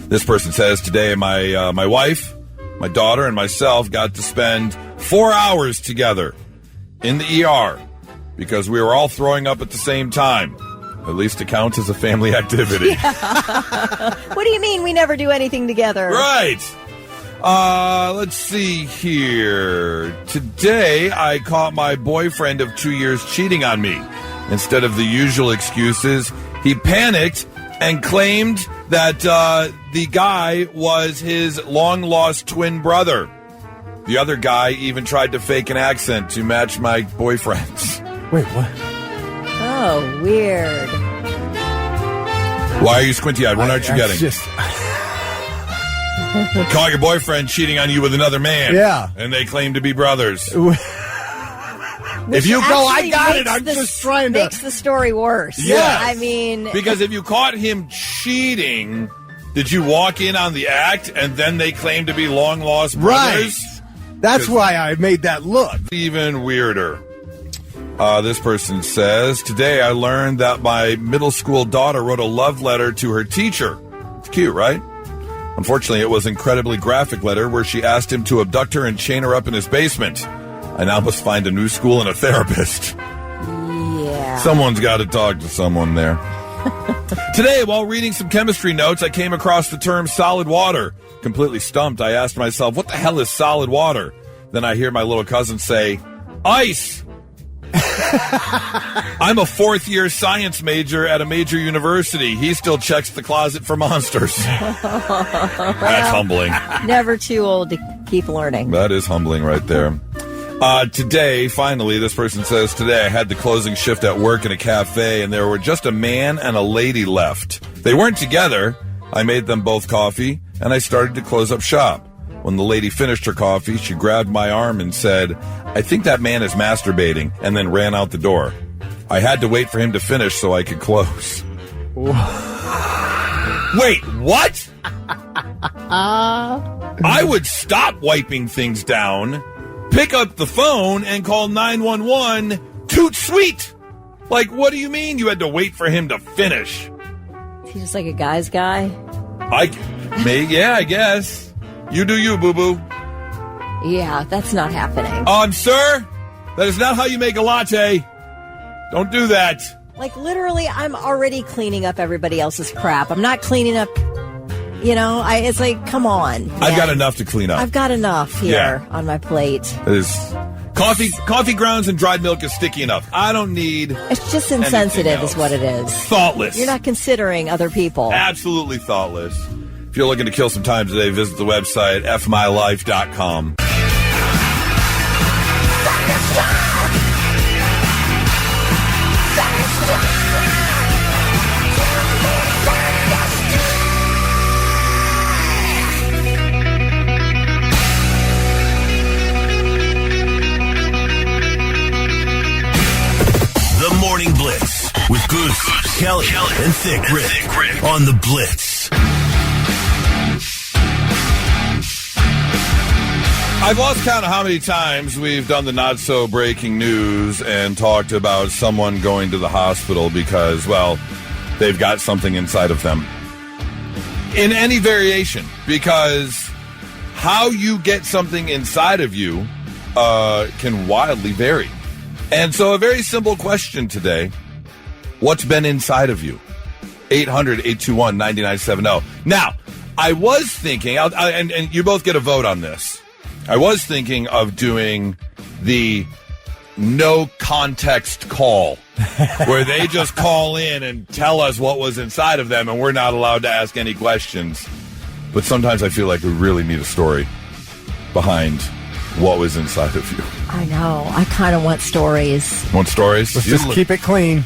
This person says, today my wife, my daughter, and myself got to spend 4 hours together in the ER because we were all throwing up at the same time. At least it counts as a family activity. What do you mean we never do anything together? Right. Let's see here. Today, I caught my boyfriend of 2 years cheating on me. Instead of the usual excuses, he panicked and claimed that the guy was his long-lost twin brother. The other guy even tried to fake an accent to match my boyfriend's. Wait, what? Oh. Oh, weird. Why are you squinty-eyed? What aren't you getting? Call your boyfriend cheating on you with another man. Yeah. And they claim to be brothers. Which if you go, I got it. I'm just trying to. Makes the story worse. Yes. I mean. Because if you caught him cheating, did you walk in on the act and then they claim to be long-lost brothers? Right. That's why I made that look. Even weirder. This person says, today I learned that my middle school daughter wrote a love letter to her teacher. It's cute, right? Unfortunately, it was an incredibly graphic letter where she asked him to abduct her and chain her up in his basement. I now must find a new school and a therapist. Yeah. Someone's got to talk to someone there. Today, while reading some chemistry notes, I came across the term solid water. Completely stumped, I asked myself, what the hell is solid water? Then I hear my little cousin say, ice. I'm a fourth-year science major at a major university. He still checks the closet for monsters. That's humbling. Never too old to keep learning. That is humbling right there. Today, finally, this person says, today I had the closing shift at work in a cafe, and there were just a man and a lady left. They weren't together. I made them both coffee, and I started to close up shop. When the lady finished her coffee, she grabbed my arm and said, I think that man is masturbating, and then ran out the door. I had to wait for him to finish so I could close. Wait, what? I would stop wiping things down, pick up the phone, and call 911 toot sweet. Like, what do you mean you had to wait for him to finish? Is he just like a guy's guy? Yeah, I guess. You do you, boo-boo. Yeah, that's not happening. Sir, that is not how you make a latte. Don't do that. Like, literally, I'm already cleaning up everybody else's crap. I'm not cleaning up, it's like, come on. Man. I've got enough to clean up. I've got enough here on my plate. Coffee grounds and dried milk is sticky enough. I don't need It's just insensitive is what it is. Thoughtless. You're not considering other people. Absolutely thoughtless. If you're looking to kill some time today, visit the website, fmylife.com. The Morning Blitz with Goose, Kelly, and Thick Rick on the Blitz. I've lost count of how many times we've done the not-so-breaking news and talked about someone going to the hospital because, well, they've got something inside of them. In any variation, because how you get something inside of you can wildly vary. And so a very simple question today, what's been inside of you? 800-821-9970. Now, I was thinking, and you both get a vote on this, I was thinking of doing the no context call where they just call in and tell us what was inside of them and we're not allowed to ask any questions. But sometimes I feel like we really need a story behind what was inside of you. I know. I kind of want stories. Want stories? Let's just keep it clean.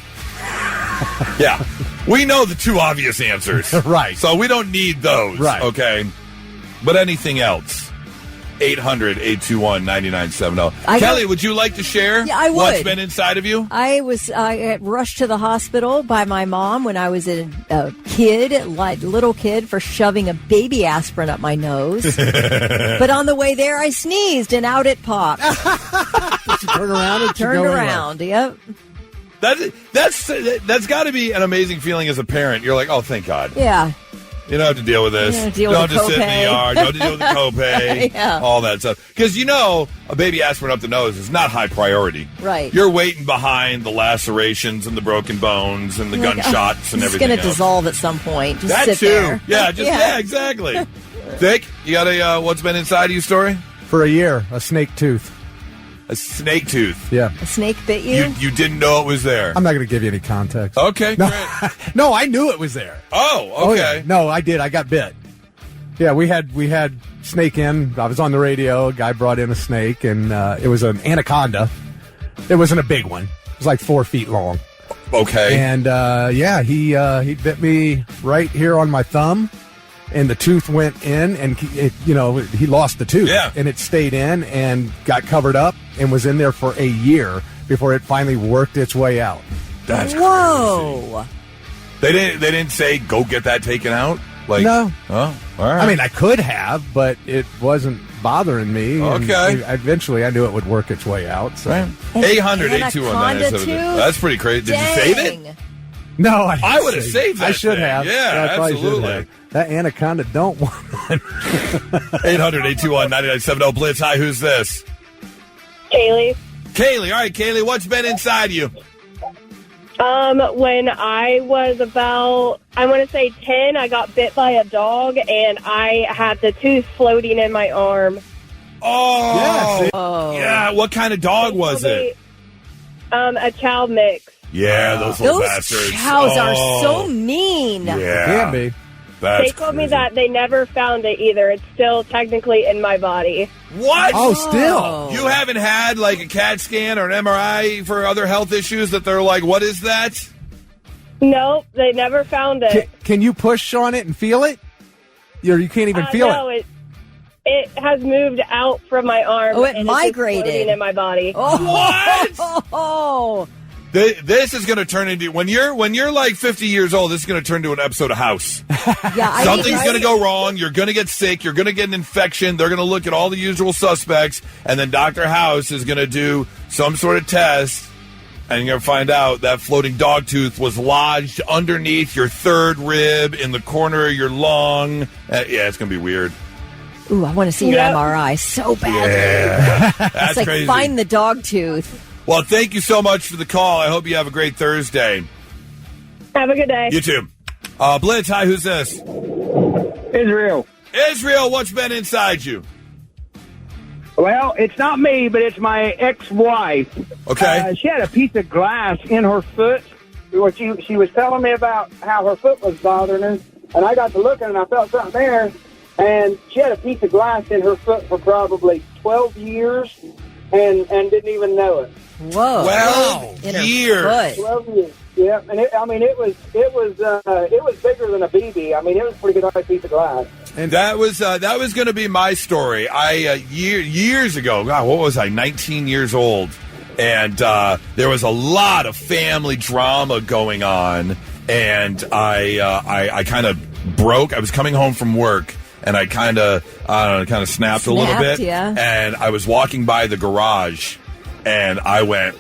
Yeah. We know the two obvious answers. Right. So we don't need those. Right. Okay. But anything else? 800-821-9970. Kelly, would you like to share what's been inside of you? I was rushed to the hospital by my mom when I was a little kid, for shoving a baby aspirin up my nose. But on the way there, I sneezed and out it popped. Did you turn around? And turned around. Yep. That's got to be an amazing feeling as a parent. You're like, oh, thank God. Yeah. You don't have to deal with this. You don't have to sit in the yard. Don't have to deal with the copay. Yeah. All that stuff. Because a baby aspirin up the nose is not high priority. Right. You're waiting behind the lacerations and the broken bones and the gunshots and everything. It's going to dissolve at some point. Just that sit too. there. Yeah, exactly. Vic, you got a what's been inside of you story? For a year, a snake tooth. A snake tooth. Yeah. A snake bit you? You didn't know it was there. I'm not going to give you any context. Okay, no. great. No, I knew it was there. Oh, okay. Yeah. No, I did. I got bit. Yeah, we had snake in. I was on the radio. A guy brought in a snake, and it was an anaconda. It wasn't a big one. It was like 4 feet long. Okay. And he bit me right here on my thumb, and the tooth went in, and he lost the tooth. Yeah. And it stayed in and got covered up and was in there for a year before it finally worked its way out. That's Whoa. crazy. They didn't say go get that taken out? Like, no. Oh, all right. I mean, I could have, but it wasn't bothering me. Okay. And eventually, I knew it would work its way out. So. Right. 800-821-97. That's pretty crazy. Did you save it? No, I would have saved that. I should thing. have. Yeah, I probably should absolutely. have. That anaconda don't want one. 800-821-9970. Blitz. Hi, who's this? Kaylee. Kaylee. All right, Kaylee, what's been inside you? When I was about, I want to say 10, I got bit by a dog, and I had the tooth floating in my arm. Oh. Oh. Yeah, what kind of dog was it? A chow mix. Yeah, those little Those bastards. chows are so mean. Yeah. Can be. That's They told me crazy. that they never found it either. It's still technically in my body. What? Oh, still. You haven't had like a CAT scan or an MRI for other health issues that they're like, what is that? Nope, they never found it. Can you push on it and feel it? You can't even feel no, it. it has moved out from my arm. Oh, it and migrated. It's just floating in my body. What? Oh. This is going to turn into when you're like 50 years old. This is going to turn into an episode of House. Yeah, Something's going to go wrong. You're going to get sick. You're going to get an infection. They're going to look at all the usual suspects, and then Dr. House is going to do some sort of test, and you're going to find out that floating dog tooth was lodged underneath your third rib in the corner of your lung. Yeah, it's going to be weird. Ooh, I want to see your Yep. MRI so badly. Yeah, that's It's like crazy. find the dog tooth. Well, thank you so much for the call. I hope you have a great Thursday. Have a good day. You too. Blitz, hi, who's this? Israel. Israel, what's been inside you? Well, it's not me, but it's my ex-wife. Okay. She had a piece of glass in her foot. She was telling me about how her foot was bothering her, and I got to looking, and I felt something there, and she had a piece of glass in her foot for probably 12 years and didn't even know it. Whoa. 12 In her years. foot. 12 years. Yeah, and it was bigger than a BB. I mean, it was a pretty good piece of glass. And that was going to be my story. Years ago, God, what was I? 19 years old, and there was a lot of family drama going on, and I kind of broke. I was coming home from work, and I kind of snapped a little bit. Yeah. And I was walking by the garage, and I went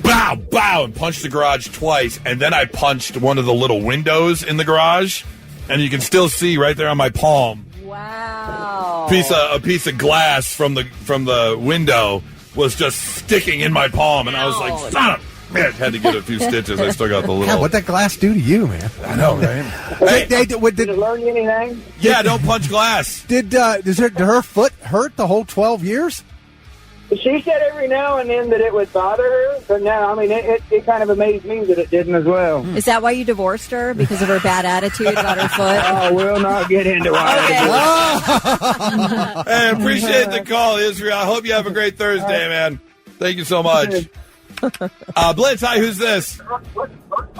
bow, bow, and punched the garage twice, and then I punched one of the little windows in the garage, and you can still see right there on my palm. Wow. A piece of glass from the window was just sticking in my palm, and I was like, son of man, had to get a few stitches. I still got the little. God, what'd that glass do to you, man? I know, right? Did it learn you anything? Yeah, don't punch glass. Did her foot hurt the whole 12 years? She said every now and then that it would bother her, but now, I mean, it kind of amazed me that it didn't as well. Is that why you divorced her? Because of her bad attitude about her foot? Oh, we'll not get into it. Hey, appreciate the call, Israel. I hope you have a great Thursday, man. Thank you so much. Blitz, hi, who's this?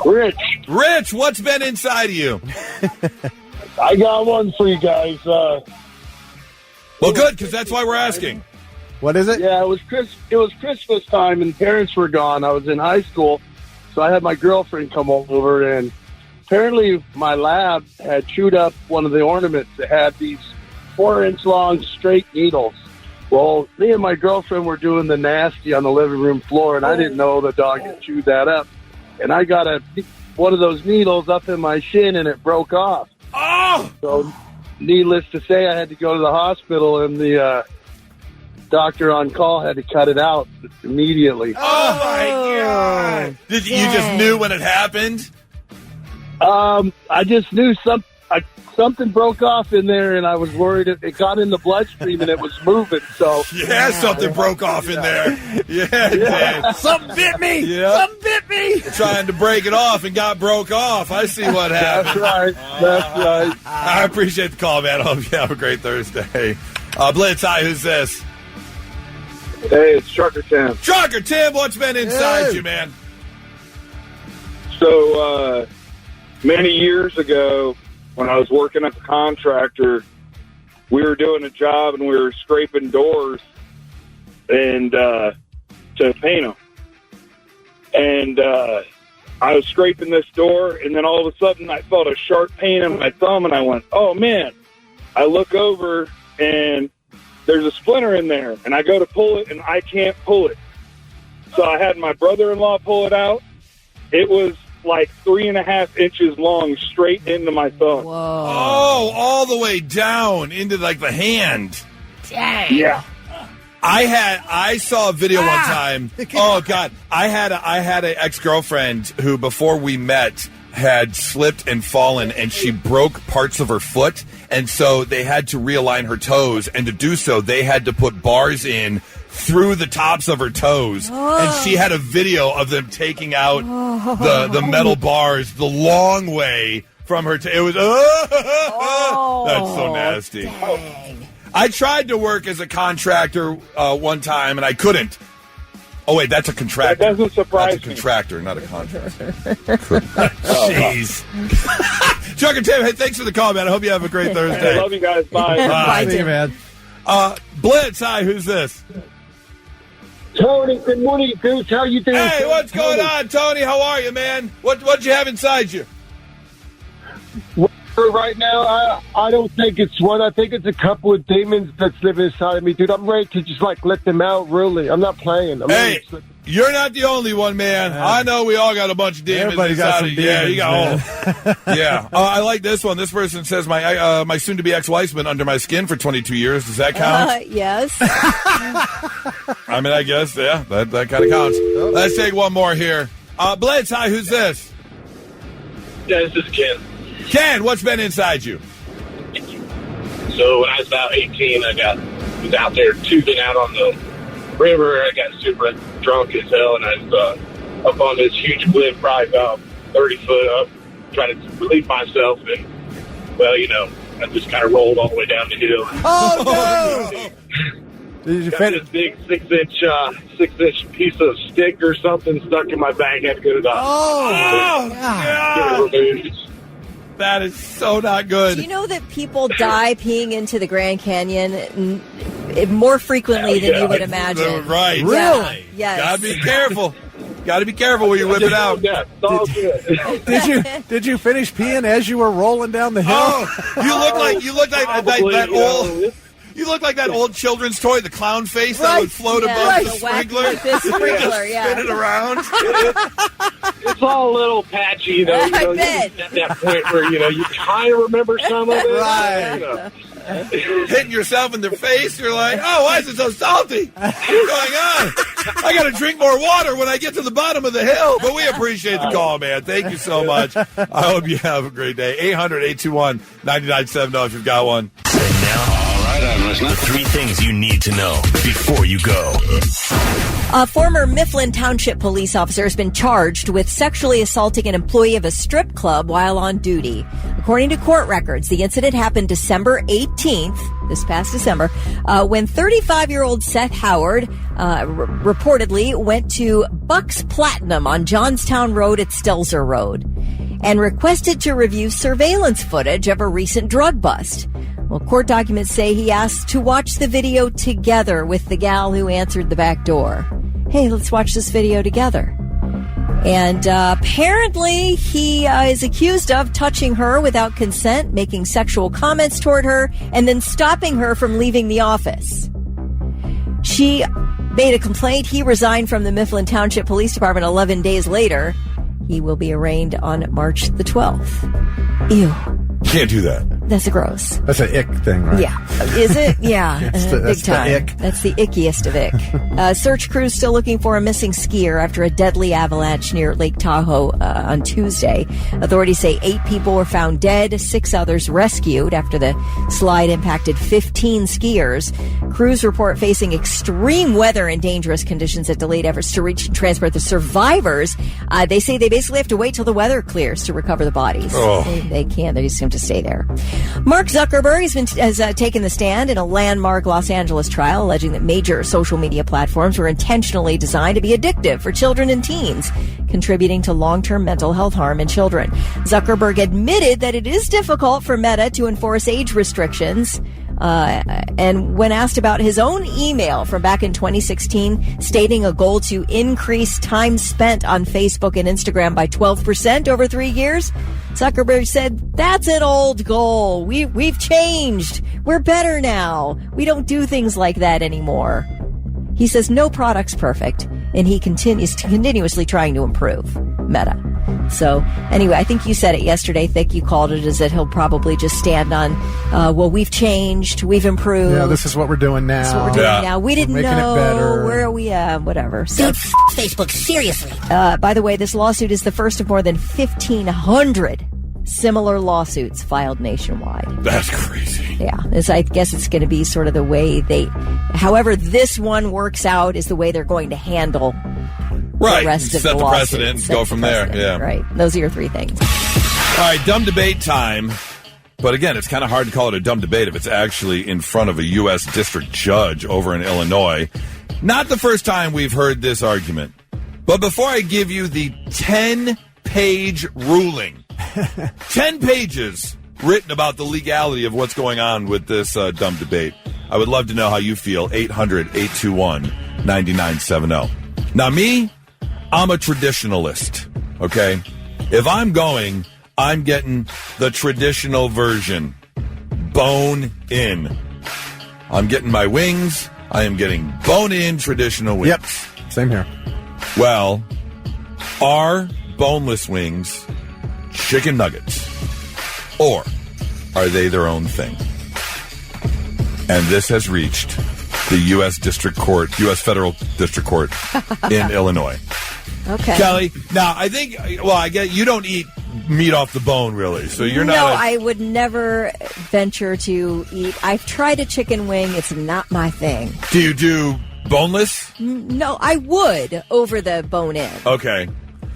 Rich. Rich, what's been inside of you? I got one for you guys. Well, good, because that's why we're asking. What is it? Yeah, it was Christmas time, and parents were gone. I was in high school, so I had my girlfriend come over, and apparently my lab had chewed up one of the ornaments that had these 4-inch long straight needles. Well, me and my girlfriend were doing the nasty on the living room floor, and I didn't know the dog had chewed that up. And I got one of those needles up in my shin, and it broke off. Oh! So, needless to say, I had to go to the hospital, and the doctor on call had to cut it out immediately. Oh, my God. You just knew when it happened? I just knew something broke off in there, and I was worried it got in the bloodstream and it was moving. So yeah, something broke off in there. Yeah, it did. Something bit me. Yep. Something bit me. Trying to break it off and got broke off. I see what happened. That's right. I appreciate the call, man. I hope you have a great Thursday. Blitz, hi, who's this? Hey, it's Trucker Tim. Trucker Tim, what's been inside you, man? So, many years ago, when I was working at the contractor, we were doing a job and we were scraping doors and to paint them. And I was scraping this door, and then all of a sudden I felt a sharp pain in my thumb, and I went, oh, man. I look over, and there's a splinter in there, and I go to pull it, and I can't pull it. So I had my brother-in-law pull it out. It was like 3.5 inches long, straight into my thumb. Whoa. Oh, all the way down into like the hand. Dang. Yeah. I saw a video one time. Oh God. I had an ex-girlfriend who before we met had slipped and fallen, and she broke parts of her foot, and so they had to realign her toes, and to do so they had to put bars in through the tops of her toes. And she had a video of them taking out the metal bars the long way from her it was that's so nasty. Dang. I tried to work as a contractor one time, and I couldn't. Oh, wait, that's a contractor. That doesn't surprise me. That's a contractor, not a contractor. Jeez. Chuck and Tim, hey, thanks for the call, man. I hope you have a great Thursday. I love you guys. Bye. Bye, Tim, man. Blitz, hi, who's this? Tony, good morning, Goose. How you doing? Hey, what's going on, Tony? How are you, man? What'd you have inside you? Right now, I don't think it's one. I think it's a couple of demons that's living inside of me, dude. I'm ready to just, let them out, really. I'm not playing. Hey, you're not the only one, man. I know we all got a bunch of demons Everybody got some demons, yeah, you got all. Yeah. I like this one. This person says, my soon-to-be ex-wife's been under my skin for 22 years. Does that count? Yes. I mean, I guess, yeah, that kind of counts. Let's take one more here. Blitz, hi, who's this? Yeah, this is Ken. Ken, what's been inside you? So when I was about 18, I was out there tubing out on the river. I got super drunk as hell, and I was up on this huge cliff, probably about 30 foot up, trying to relieve myself. And, well, I just kind of rolled all the way down the hill. Oh, no! Did you got this big 6-inch piece of stick or something stuck in my back. Had to go to the hospital. Get it removed. That is so not good. Do you know that people die peeing into the Grand Canyon more frequently than you would imagine? Right. Really? Yeah. Yes. Gotta be careful. Gotta be careful when you whip it out. Yeah, it's all good. Did you finish peeing as you were rolling down the hill? Oh, you look like that old. You look like that old children's toy, the clown face that would float above the sprinkler. The sprinkler, yeah. Spin it around. It's all a little patchy, I bet. At that point where, you kind of remember some of it. Right. Hitting yourself in the face, you're like, oh, why is it so salty? What's going on? I got to drink more water when I get to the bottom of the hill. But we appreciate the call, man. Thank you so much. I hope you have a great day. 800-821-9970 if you've got one. And now, the 3 things you need to know before you go. A former Mifflin Township police officer has been charged with sexually assaulting an employee of a strip club while on duty. According to court records, the incident happened December 18th, this past December, when 35-year-old Seth Howard reportedly went to Buck's Platinum on Johnstown Road at Stelzer Road and requested to review surveillance footage of a recent drug bust. Well, court documents say he asked to watch the video together with the gal who answered the back door. Hey, let's watch this video together. And apparently he is accused of touching her without consent, making sexual comments toward her, and then stopping her from leaving the office. She made a complaint. He resigned from the Mifflin Township Police Department 11 days later. He will be arraigned on March the 12th. Ew. Can't do that. That's gross. That's an ick thing, right? Yeah. Is it? Yeah. Big time. The ick. That's the ickiest of ick. Search crews still looking for a missing skier after a deadly avalanche near Lake Tahoe on Tuesday. Authorities say 8 people were found dead, 6 others rescued after the slide impacted 15 skiers. Crews report facing extreme weather and dangerous conditions that delayed efforts to reach and transport the survivors. They say they basically have to wait till the weather clears to recover the bodies. Oh. They can't. They just have to stay there. Mark Zuckerberg has taken the stand in a landmark Los Angeles trial, alleging that major social media platforms were intentionally designed to be addictive for children and teens, contributing to long-term mental health harm in children. Zuckerberg admitted that it is difficult for Meta to enforce age restrictions. And when asked about his own email from back in 2016, stating a goal to increase time spent on Facebook and Instagram by 12% over 3 years, Zuckerberg said, "That's an old goal. We've changed. We're better now. We don't do things like that anymore." He says no product's perfect, and he continues continuously trying to improve Meta. So anyway, I think you said it yesterday, Thick. You called it, is that he'll probably just stand on, well, we've changed, we've improved. Yeah, this is what we're doing now. This is what we're doing now. We didn't We're making know. it better. Where are we at? Whatever. So, Dude, Facebook, seriously. by the way, this lawsuit is the first of more than 1,500 similar lawsuits filed nationwide. That's crazy. Yeah, I guess it's going to be sort of the way however this one works out is the way they're going to handle Right. the rest of Set the the lawsuit. precedent, Set go the from there. precedent. Yeah. Right. Those are your three things. All right, dumb debate time. But again, it's kind of hard to call it a dumb debate if it's actually in front of a U.S. district judge over in Illinois. Not the first time we've heard this argument. But before I give you the 10-page ruling, 10 pages written about the legality of what's going on with this dumb debate, I would love to know how you feel. 800-821-9970. Now, me, I'm a traditionalist, okay? If I'm going, I'm getting the traditional version. Bone in. I'm getting my wings. I am getting bone-in traditional wings. Yep, same here. Well, are boneless wings chicken nuggets? Or are they their own thing? And this has reached the U.S. District Court, U.S. Federal District Court in Illinois. Okay. Kelly, now I think, well, I get you don't eat meat off the bone, really, so you're not. No, I would never venture to eat. I've tried a chicken wing. It's not my thing. Do you do boneless? No, I would over the bone-in. Okay.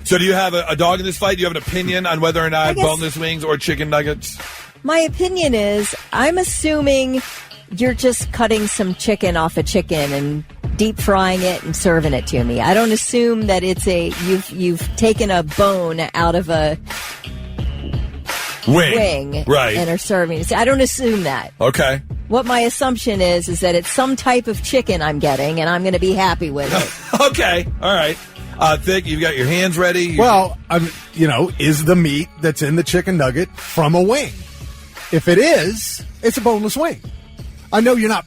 So do you have a dog in this fight? Do you have an opinion on whether or not boneless wings or chicken nuggets? My opinion is, I'm assuming you're just cutting some chicken off a chicken and deep frying it and serving it to me. I don't assume that it's you've taken a bone out of a wing right, and are serving it. I don't assume that. Okay. What my assumption is that it's some type of chicken I'm getting, and I'm going to be happy with it. Okay. All right. Thick, you've got your hands ready. Well, is the meat that's in the chicken nugget from a wing? If it is, it's a boneless wing. I know you're not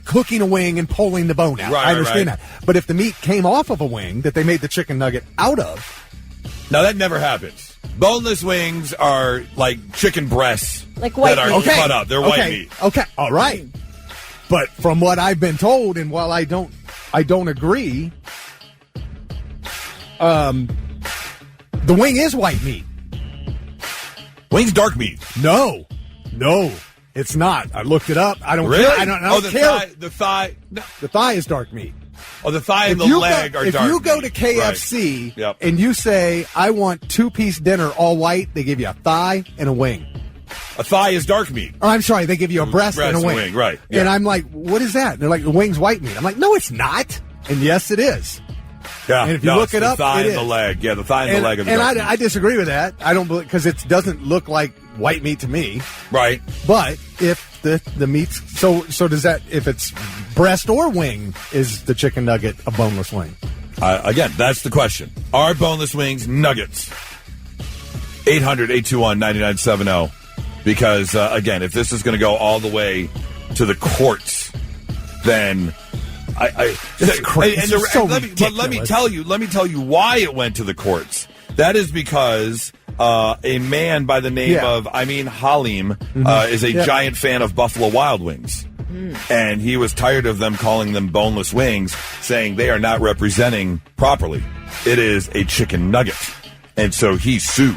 cooking a wing and pulling the bone out. Right, I understand right. that. But if the meat came off of a wing that they made the chicken nugget out of. Now, that never happens. Boneless wings are like chicken breasts like white that are meat. cut up. They're white meat. Okay, all right. But from what I've been told, and while I don't agree, the wing is white meat. Wing's dark meat. No, it's not. I looked it up. I don't really? care. I don't care. The thigh. No. The thigh is dark meat. Oh, the thigh and the leg are dark meat. If you go to KFC right. Yep. and you say, I want 2-piece dinner all white, they give you a thigh and a wing. A thigh is dark meat. Oh, I'm sorry. They give you a breast and a wing. Right. Yeah. And I'm like, what is that? And they're like, the wing's white meat. I'm like, no, it's not. And yes, it is. Yeah. And if you look it up, the thigh it and is. the leg. Yeah, the thigh and the leg of the And dark meat. I disagree with that. I don't believe, because it doesn't look like white meat to me. Right. But if the meat's so does that, if it's breast or wing, is the chicken nugget a boneless wing? Again, that's the question. Are boneless wings nuggets? 800-821-9970. Because, again, if this is going to go all the way to the courts, then It's crazy. Let me tell you why it went to the courts. That is because a man by the name of Halim is a giant fan of Buffalo Wild Wings. And he was tired of them calling them boneless wings, saying they are not representing properly. It is a chicken nugget. And so he sued.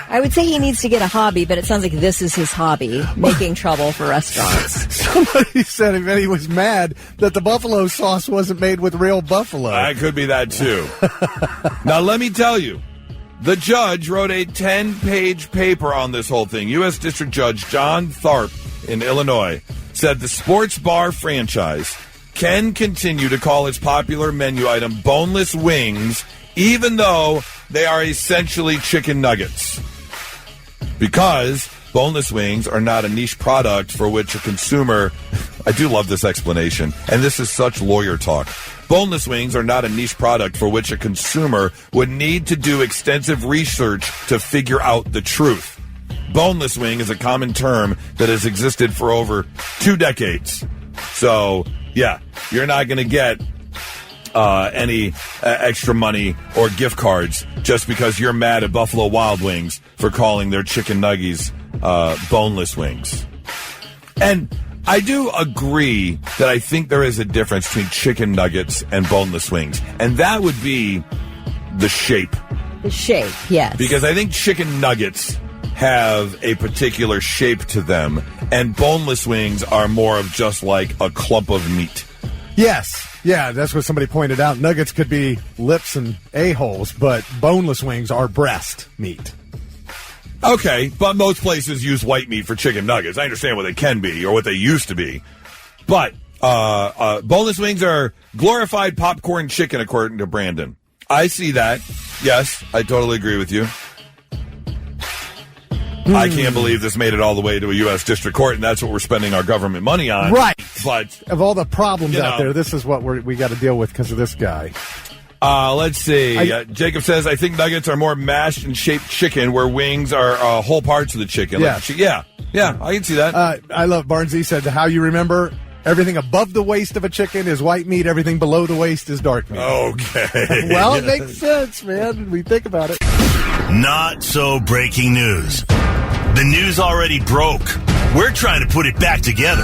I would say he needs to get a hobby, but it sounds like this is his hobby, making trouble for restaurants. Somebody said he was mad that the buffalo sauce wasn't made with real buffalo. That could be that, too. Now, let me tell you, The judge wrote a 10-page paper on this whole thing. U.S. District Judge John Tharp in Illinois said the sports bar franchise can continue to call its popular menu item boneless wings, even though they are essentially chicken nuggets. Because boneless wings are not a niche product for which a consumer... I do love this explanation, and this is such lawyer talk. Boneless wings are not a niche product for which a consumer would need to do extensive research to figure out the truth. Boneless wing is a common term that has existed for over 2 decades. So, yeah, you're not going to get any extra money or gift cards just because you're mad at Buffalo Wild Wings for calling their chicken nuggies boneless wings. And I do agree that I think there is a difference between chicken nuggets and boneless wings, and that would be the shape. The shape, yes. Because I think chicken nuggets have a particular shape to them, and boneless wings are more of just like a clump of meat. Yes. Yeah, that's what somebody pointed out. Nuggets could be lips and a-holes, but boneless wings are breast meat. Okay, but most places use white meat for chicken nuggets. I understand what they can be or what they used to be. But boneless wings are glorified popcorn chicken, according to Brandon. I see that. Yes, I totally agree with you. I can't believe this made it all the way to a U.S. District Court, and that's what we're spending our government money on. Right. But of all the problems out there, this is what we got to deal with because of this guy. Let's see. Jacob says, I think nuggets are more mashed and shaped chicken, where wings are whole parts of the chicken. Yeah. Like yeah, I can see that. I love Barnesy said, how you remember everything above the waist of a chicken is white meat, everything below the waist is dark meat. Okay. Well, it makes sense, man. We think about it. Not so breaking news. The news already broke. We're trying to put it back together.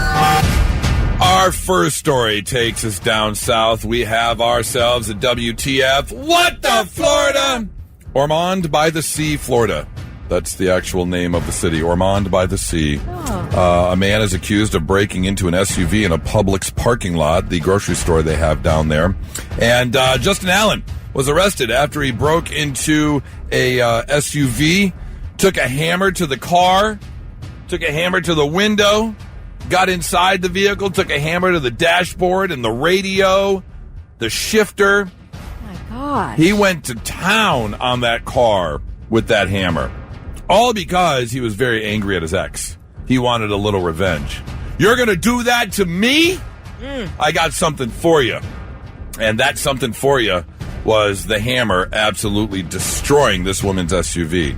Our first story takes us down south. We have ourselves a WTF. What the Florida? Ormond by the Sea, Florida. That's the actual name of the city, Ormond by the Sea. A man is accused of breaking into an SUV in a Publix parking lot, the grocery store they have down there. And Justin Allen was arrested after he broke into a SUV, took a hammer to the car, took a hammer to the window, got inside the vehicle, took a hammer to the dashboard and the radio, the shifter. Oh, my gosh. He went to town on that car with that hammer. All because he was very angry at his ex. He wanted a little revenge. You're going to do that to me? I got something for you. And that something for you was the hammer absolutely destroying this woman's SUV.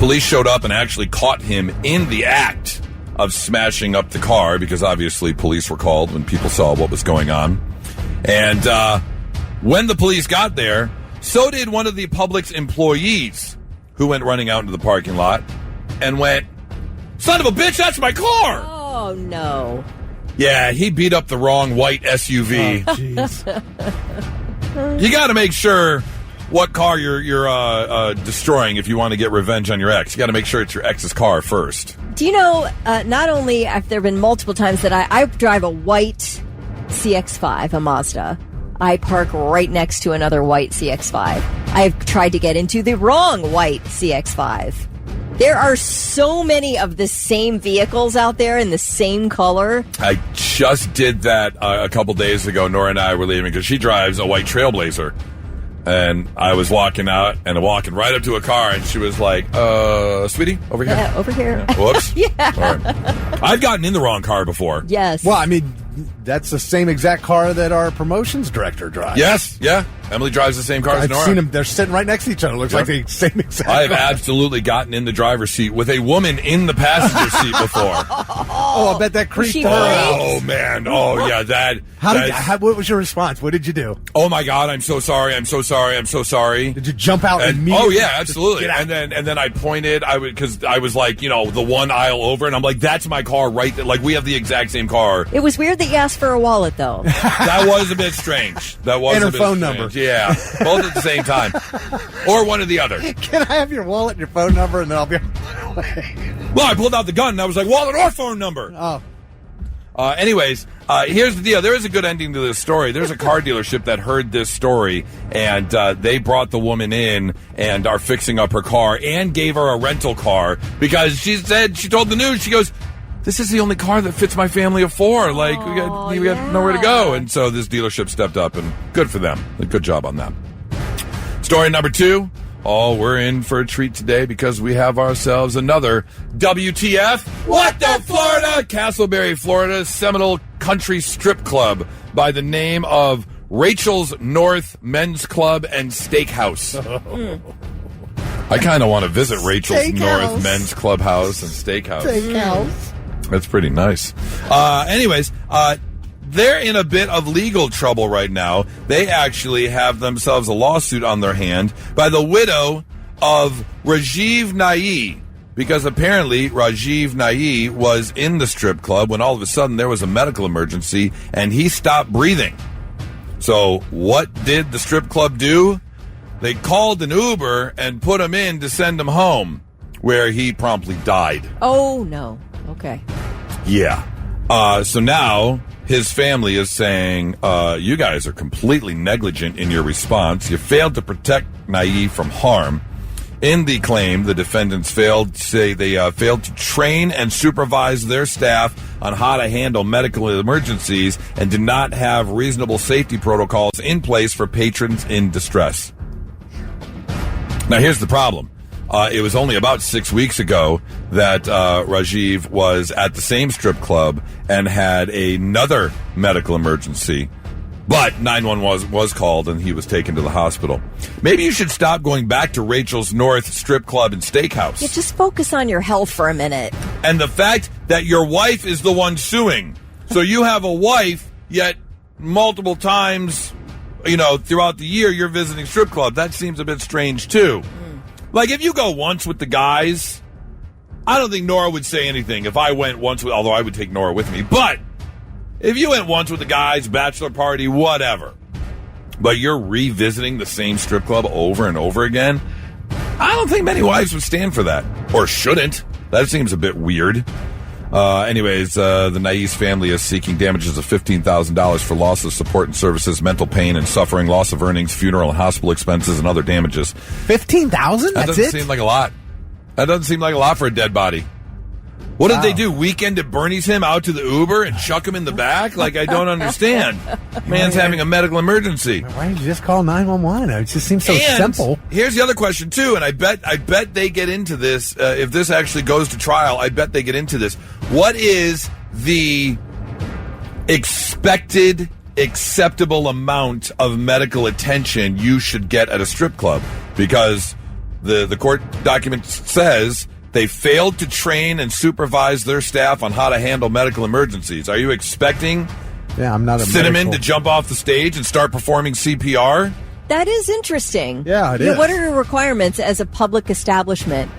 Police showed up and actually caught him in the act of smashing up the car, because obviously police were called when people saw what was going on. And when the police got there, so did one of the Publix employees, who went running out into the parking lot and went, son of a bitch, that's my car! Oh, no. Yeah, he beat up the wrong white SUV. Oh, jeez. You got to make sure what car you're destroying if you want to get revenge on your ex. You got to make sure it's your ex's car first. Do you know, not only have there been multiple times that I drive a white CX-5, a Mazda. I park right next to another white CX-5. I've tried to get into the wrong white CX-5. There are so many of the same vehicles out there in the same color. I just did that a couple days ago. Nora and I were leaving because she drives a white Trailblazer. And I was walking out and walking right up to a car, and she was like, sweetie, over here. Yeah, over here. Whoops. Yeah. All right. I've gotten in the wrong car before. Yes. Well, I mean, that's the same exact car that our promotions director drives. Yes, yeah. Emily drives the same car as Nora. I've seen them. They're sitting right next to each other. Looks like the same exact car. I have absolutely gotten in the driver's seat with a woman in the passenger seat before. Oh, I bet that creeped her out. Oh, man. Oh, yeah, that. What was your response? What did you do? Oh, my God, I'm so sorry. I'm so sorry. I'm so sorry. Did you jump out immediately? Oh, yeah, absolutely. And then I pointed, because I was like, the one aisle over, and I'm like, that's my car right there. Like, we have the exact same car. It was weird that you asked for a wallet, though. That was a bit strange. That was and a bit her phone strange. number. Yeah, both at the same time. Or one or the other. Can I have your wallet and your phone number, and then I'll be on my way? Well, I pulled out the gun, and I was like, wallet or phone number? Oh. Anyways, here's the deal. There is a good ending to this story. There's a car dealership that heard this story, and they brought the woman in and are fixing up her car and gave her a rental car because she told the news, she goes, this is the only car that fits my family of 4. Like, we got nowhere to go. And so this dealership stepped up, and good for them. Good job on that. Story number 2. Oh, we're in for a treat today because we have ourselves another WTF. What the Florida? Castleberry, Florida, Seminole Country Strip Club by the name of Rachel's North Men's Club and Steakhouse. I kind of want to visit Rachel's North Men's Clubhouse and Steakhouse. That's pretty nice. Anyways, they're in a bit of legal trouble right now. They actually have themselves a lawsuit on their hand by the widow of Rajiv Nai, because apparently Rajiv Nai was in the strip club when all of a sudden there was a medical emergency and he stopped breathing. So what did the strip club do? They called an Uber and put him in to send him home, where he promptly died. Oh, no. Okay. Yeah. So now his family is saying, you guys are completely negligent in your response. You failed to protect Nai from harm. In the claim, the defendants failed to train and supervise their staff on how to handle medical emergencies and did not have reasonable safety protocols in place for patrons in distress. Now, here's the problem. It was only about 6 weeks ago that Rajiv was at the same strip club and had another medical emergency. But 911 was called and he was taken to the hospital. Maybe you should stop going back to Rachel's North Strip Club and Steakhouse. Yeah, just focus on your health for a minute. And the fact that your wife is the one suing. So you have a wife, yet multiple times, throughout the year you're visiting strip club. That seems a bit strange, too. Like, if you go once with the guys, I don't think Nora would say anything if I went once with, although I would take Nora with me. But if you went once with the guys, bachelor party, whatever, but you're revisiting the same strip club over and over again, I don't think many wives would stand for that. Or shouldn't. That seems a bit weird. Anyways, the Nai's family is seeking damages of $15,000 for loss of support and services, mental pain and suffering, loss of earnings, funeral and hospital expenses, and other damages. $15,000? That doesn't seem like a lot. That doesn't seem like a lot for a dead body. What did they do? Weekend at Bernie's him out to the Uber and chuck him in the back? Like, I don't understand. Man's having a medical emergency. Why didn't you just call 911? It just seems so simple. Here's the other question, too, and I bet they get into this. If this actually goes to trial, I bet they get into this. What is the expected, acceptable amount of medical attention you should get at a strip club? Because the court document says they failed to train and supervise their staff on how to handle medical emergencies. Are you expecting I'm not a Cinnamon to jump off the stage and start performing CPR? That is interesting. Yeah, it is. What are the requirements as a public establishment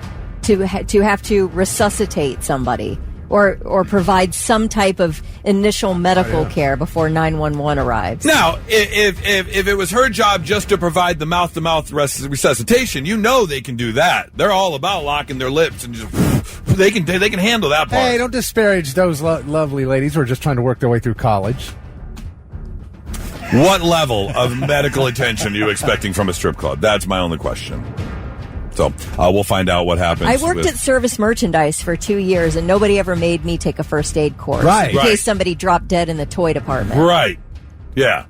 to have to resuscitate somebody or provide some type of initial medical care before 911 arrives? Now, if it was her job just to provide the mouth-to-mouth resuscitation, they can do that. They're all about locking their lips and just they can handle that part. Hey, don't disparage those lovely ladies who are just trying to work their way through college. What level of medical attention are you expecting from a strip club? That's my only question. So we'll find out what happens. I worked at service merchandise for 2 years, and nobody ever made me take a first aid course in case somebody dropped dead in the toy department. Right. Yeah.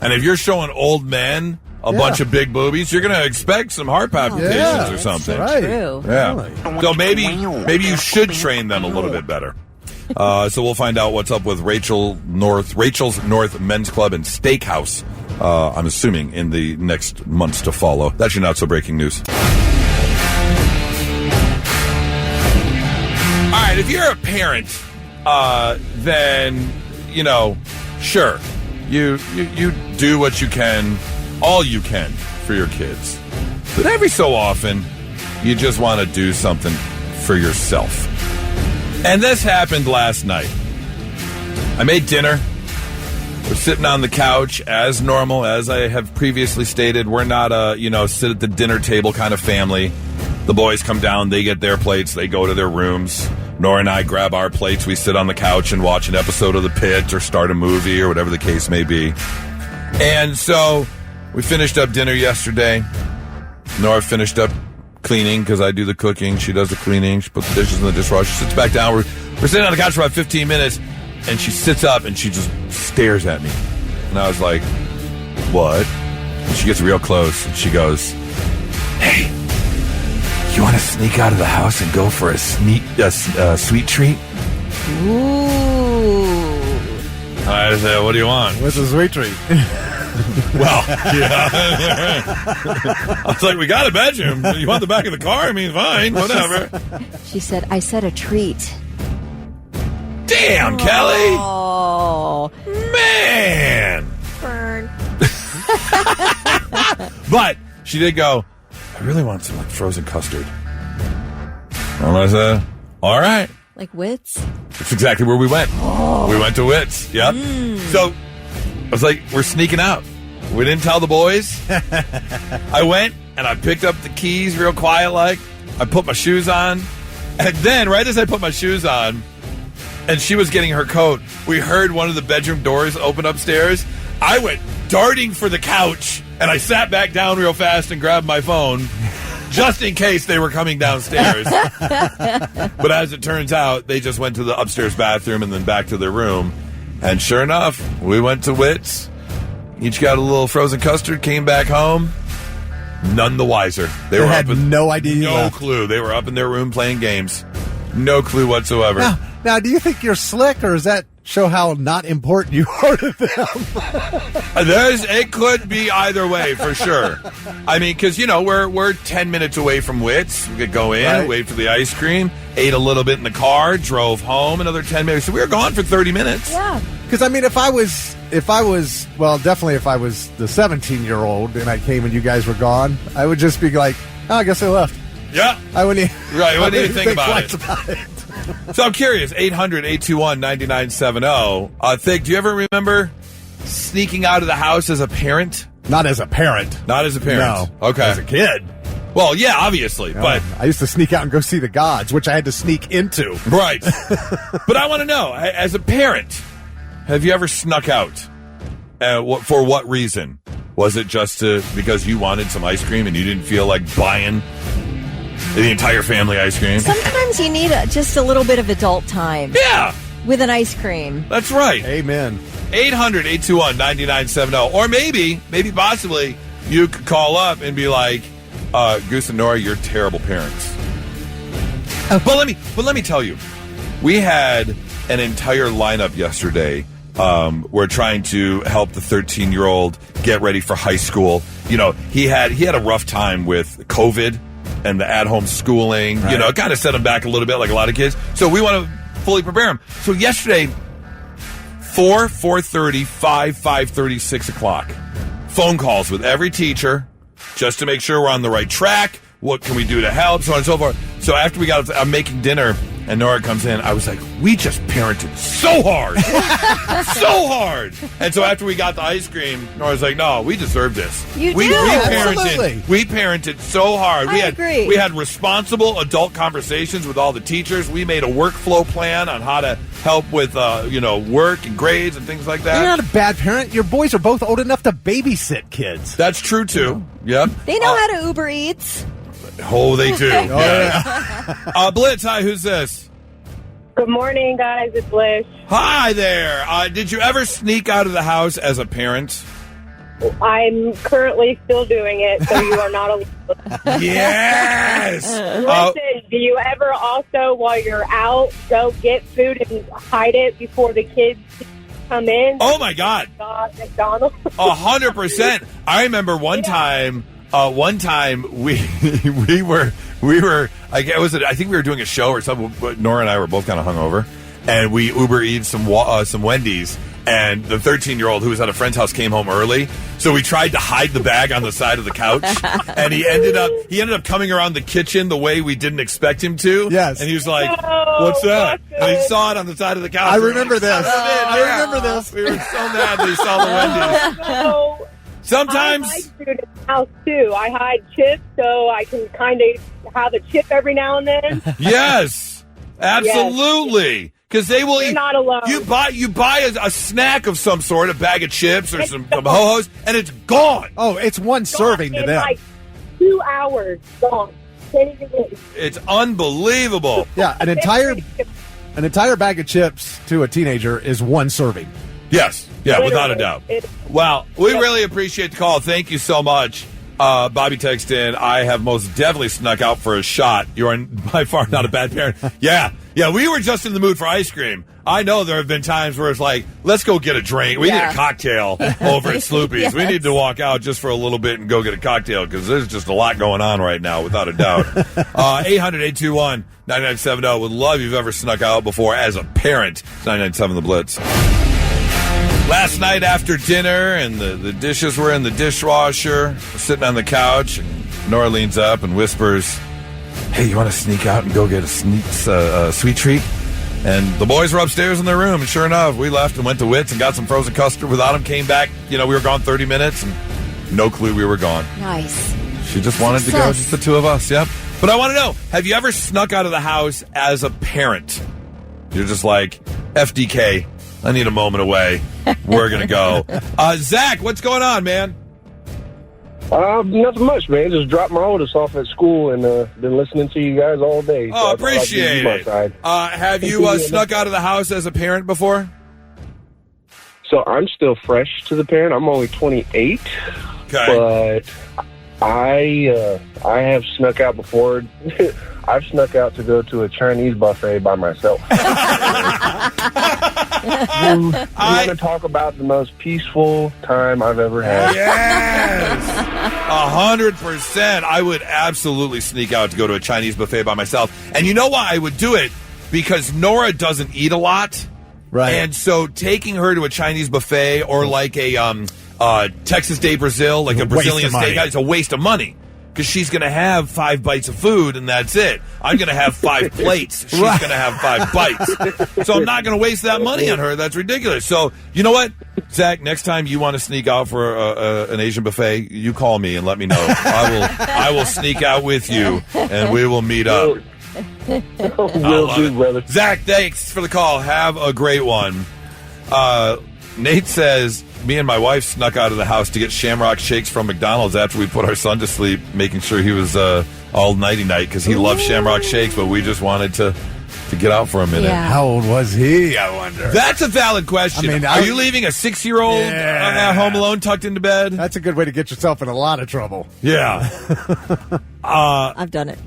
And if you're showing old men a bunch of big boobies, you're going to expect some heart palpitations or something. That's true. Yeah. Really? So maybe you should train them a little bit better. So we'll find out what's up with Rachel's North Men's Club and Steakhouse. I'm assuming in the next months to follow. That's your not so breaking news. All right, if you're a parent, then sure, you do what you can, all you can for your kids. But every so often, you just want to do something for yourself. And this happened last night. I made dinner. We're sitting on the couch as normal, as I have previously stated. We're not a, sit at the dinner table kind of family. The boys come down, they get their plates, they go to their rooms. Nora and I grab our plates. We sit on the couch and watch an episode of The Pit or start a movie or whatever the case may be. And so we finished up dinner yesterday. Nora finished up cleaning because I do the cooking. She does the cleaning. She puts the dishes in the dishwasher. She sits back down. We're sitting on the couch for about 15 minutes, and she sits up and she just stares at me. And I was like, what? And she gets real close and she goes, hey, you want to sneak out of the house and go for a sweet treat? Ooh. I said, what do you want? What's a sweet treat? Well, yeah. I was like, we got a bedroom. You want the back of the car? I mean, fine, whatever. She said, I said a treat. Damn, Kelly. Oh. Man. Burn. But she did go, I really want some frozen custard. And I said, all right. Like Wits? That's exactly where we went. Oh. We went to Wits. Yep. So I was like, we're sneaking out. We didn't tell the boys. I went and I picked up the keys real quiet like. I put my shoes on. And then right as I put my shoes on and she was getting her coat, we heard one of the bedroom doors open upstairs. I went darting for the couch and I sat back down real fast and grabbed my phone just in case they were coming downstairs. But as it turns out, they just went to the upstairs bathroom and then back to their room. And sure enough, we went to Wits. Each got a little frozen custard, came back home. None the wiser. They were had no idea you No left. clue. They were up in their room playing games. No clue whatsoever. Now, do you think you're slick, or does that show how not important you are to them? It could be either way for sure. I mean, because we're 10 minutes away from Wits. We could go in, wait for the ice cream, ate a little bit in the car, drove home another 10 minutes. So we were gone for 30 minutes. Yeah. Because I mean, if I was the 17-year-old and I came and you guys were gone, I would just be like, oh, I guess I left. Yeah. I wouldn't. Right. I wouldn't even think about twice about it. So I'm curious, 800-821-9970. Thick, do you ever remember sneaking out of the house as a parent? Not as a parent. Not as a parent. No. Okay. As a kid. Well, yeah, obviously, but I used to sneak out and go see the gods, which I had to sneak into. Right. But I want to know, as a parent, have you ever snuck out? For what reason? Was it just because you wanted some ice cream and you didn't feel like buying the entire family ice cream? Sometimes you need just a little bit of adult time. Yeah. With an ice cream. That's right. Amen. 800-821-9970. Or maybe possibly, you could call up and be like, Goose and Nora, you're terrible parents. But let me tell you, we had an entire lineup yesterday. We're trying to help the 13-year-old get ready for high school. He had a rough time with COVID and the at-home schooling. Right. It kind of set him back a little bit like a lot of kids. So we want to fully prepare him. So yesterday, 4, 4:30, 5, 5:30, 6 o'clock. Phone calls with every teacher just to make sure we're on the right track. What can we do to help? So on and so forth. So after I'm making dinner and Nora comes in, I was like, we just parented so hard. So hard. And so after we got the ice cream, Nora's like, no, we deserve this. You we do. Absolutely. We parented so hard. I agree. We had responsible adult conversations with all the teachers. We made a workflow plan on how to help with, work and grades and things like that. You're not a bad parent. Your boys are both old enough to babysit kids. That's true, too. Yep. They know how to Uber Eats. Oh, they do. Oh, yeah. Blitz, hi, who's this? Good morning, guys. It's Lish. Hi there. Did you ever sneak out of the house as a parent? I'm currently still doing it, so you are not alone. Yes! Listen, do you ever also, while you're out, go get food and hide it before the kids come in? Oh, my God. McDonald's. 100%. I remember one time we were I think we were doing a show or something, but Nora and I were both kind of hungover, and we Uber Eats some Wendy's, and the 13-year-old who was at a friend's house came home early, so we tried to hide the bag on the side of the couch, and he ended up coming around the kitchen the way we didn't expect him to. Yes. And he was like, what's that? And he saw it on the side of the couch. I remember this. I remember this. We were so mad that he saw the Wendy's. So, Sometimes. I hide food in the house, too. I hide chips so I can kind of have a chip every now and then. Yes. Absolutely. Because they will You're eat. not alone. You buy a snack of some sort, a bag of chips or some ho-hos, and it's gone. Oh, it's one serving to in them. like 2 hours. Gone. Can't even get it. It's unbelievable. Yeah, an entire bag of chips to a teenager is one serving. Yes. Yeah, without a doubt. Wow. We really appreciate the call. Thank you so much. Bobby texted in, I have most definitely snuck out for a shot. You are by far not a bad parent. Yeah, we were just in the mood for ice cream. I know there have been times where it's like, let's go get a drink. We need a cocktail over at Sloopy's. Yes. We need to walk out just for a little bit and go get a cocktail because there's just a lot going on right now, without a doubt. 800-821-9970. Would love if you've ever snuck out before as a parent. 99.7 The Blitz. Last night after dinner and the dishes were in the dishwasher, we're sitting on the couch, and Nora leans up and whispers, hey, you want to sneak out and go get a sweet treat? And the boys were upstairs in their room, and sure enough, we left and went to Witt's and got some frozen custard without them, came back. We were gone 30 minutes, and no clue we were gone. Nice. She just wanted to go, just the two of us, yep. But I want to know, have you ever snuck out of the house as a parent? You're just like, FDK, I need a moment away. We're going to go. Zach, what's going on, man? Nothing much, man. Just dropped my oldest off at school and been listening to you guys all day. Oh, appreciate it. Have you snuck out of the house as a parent before? So I'm still fresh to the parent. I'm only 28. Okay. But I have snuck out before. I've snuck out to go to a Chinese buffet by myself. You want to talk about the most peaceful time I've ever had? Yes! 100%. I would absolutely sneak out to go to a Chinese buffet by myself. And you know why I would do it? Because Nora doesn't eat a lot. Right. And so taking her to a Chinese buffet or like a Texas de Brazil, like a Brazilian steakhouse, it's a waste of money. Because she's going to have 5 bites of food, and that's it. I'm going to have 5 plates. She's going to have 5 bites. So I'm not going to waste that money on her. That's ridiculous. So, you know what, Zach, next time you want to sneak out for an Asian buffet, you call me and let me know. I will sneak out with you, and we will meet up. Will do, brother. Zach, thanks for the call. Have a great one. Nate says, me and my wife snuck out of the house to get Shamrock Shakes from McDonald's after we put our son to sleep, making sure he was all nighty-night because he loves Shamrock Shakes, but we just wanted to get out for a minute. Yeah. How old was he, I wonder? That's a valid question. I mean, are you leaving a 6-year-old at home alone tucked into bed? That's a good way to get yourself in a lot of trouble. Yeah. I've done it.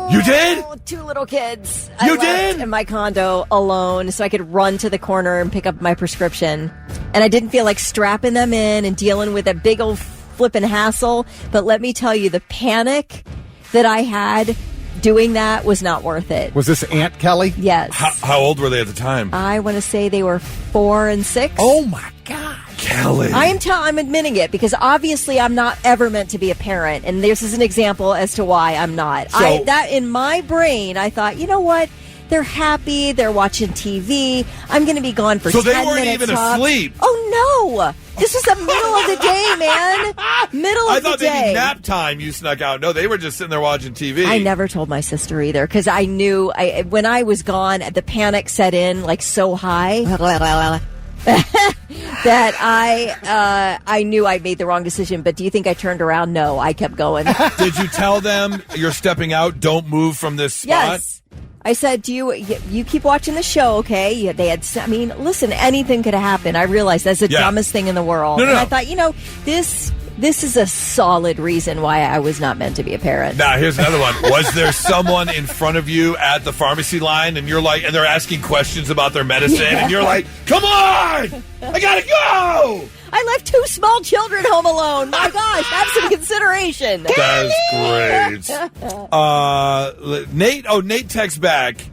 You did? 2 little kids. You I did? left in my condo alone so I could run to the corner and pick up my prescription. And I didn't feel like strapping them in and dealing with a big old flipping hassle. But let me tell you, the panic that I had doing that was not worth it. Was this Aunt Kelly? Yes. How old were they at the time? I want to say they were 4 and 6. Oh, my God. Kelly. I'm admitting it because obviously I'm not ever meant to be a parent, and this is an example as to why I'm not. That in my brain, I thought, you know what? They're happy. They're watching TV. I'm going to be gone for 10 minutes. So they weren't even asleep. Oh no! This was the middle of the day, man. I thought maybe nap time you snuck out. No, they were just sitting there watching TV. I never told my sister either because I knew when I was gone, the panic set in like so high. that I knew I made the wrong decision. But do you think I turned around? No, I kept going. Did you tell them you're stepping out? Don't move from this spot? Yes. I said, "Do you keep watching the show, okay?" Yeah, they had. I mean, listen, anything could have happened. I realized that's the dumbest thing in the world. No. And I thought, this is a solid reason why I was not meant to be a parent. Now, here's another one. Was there someone in front of you at the pharmacy line, and you're like, and they're asking questions about their medicine, and you're like, "Come on, I gotta go." I left 2 small children home alone. My gosh, have some consideration. That's great. Nate texts back.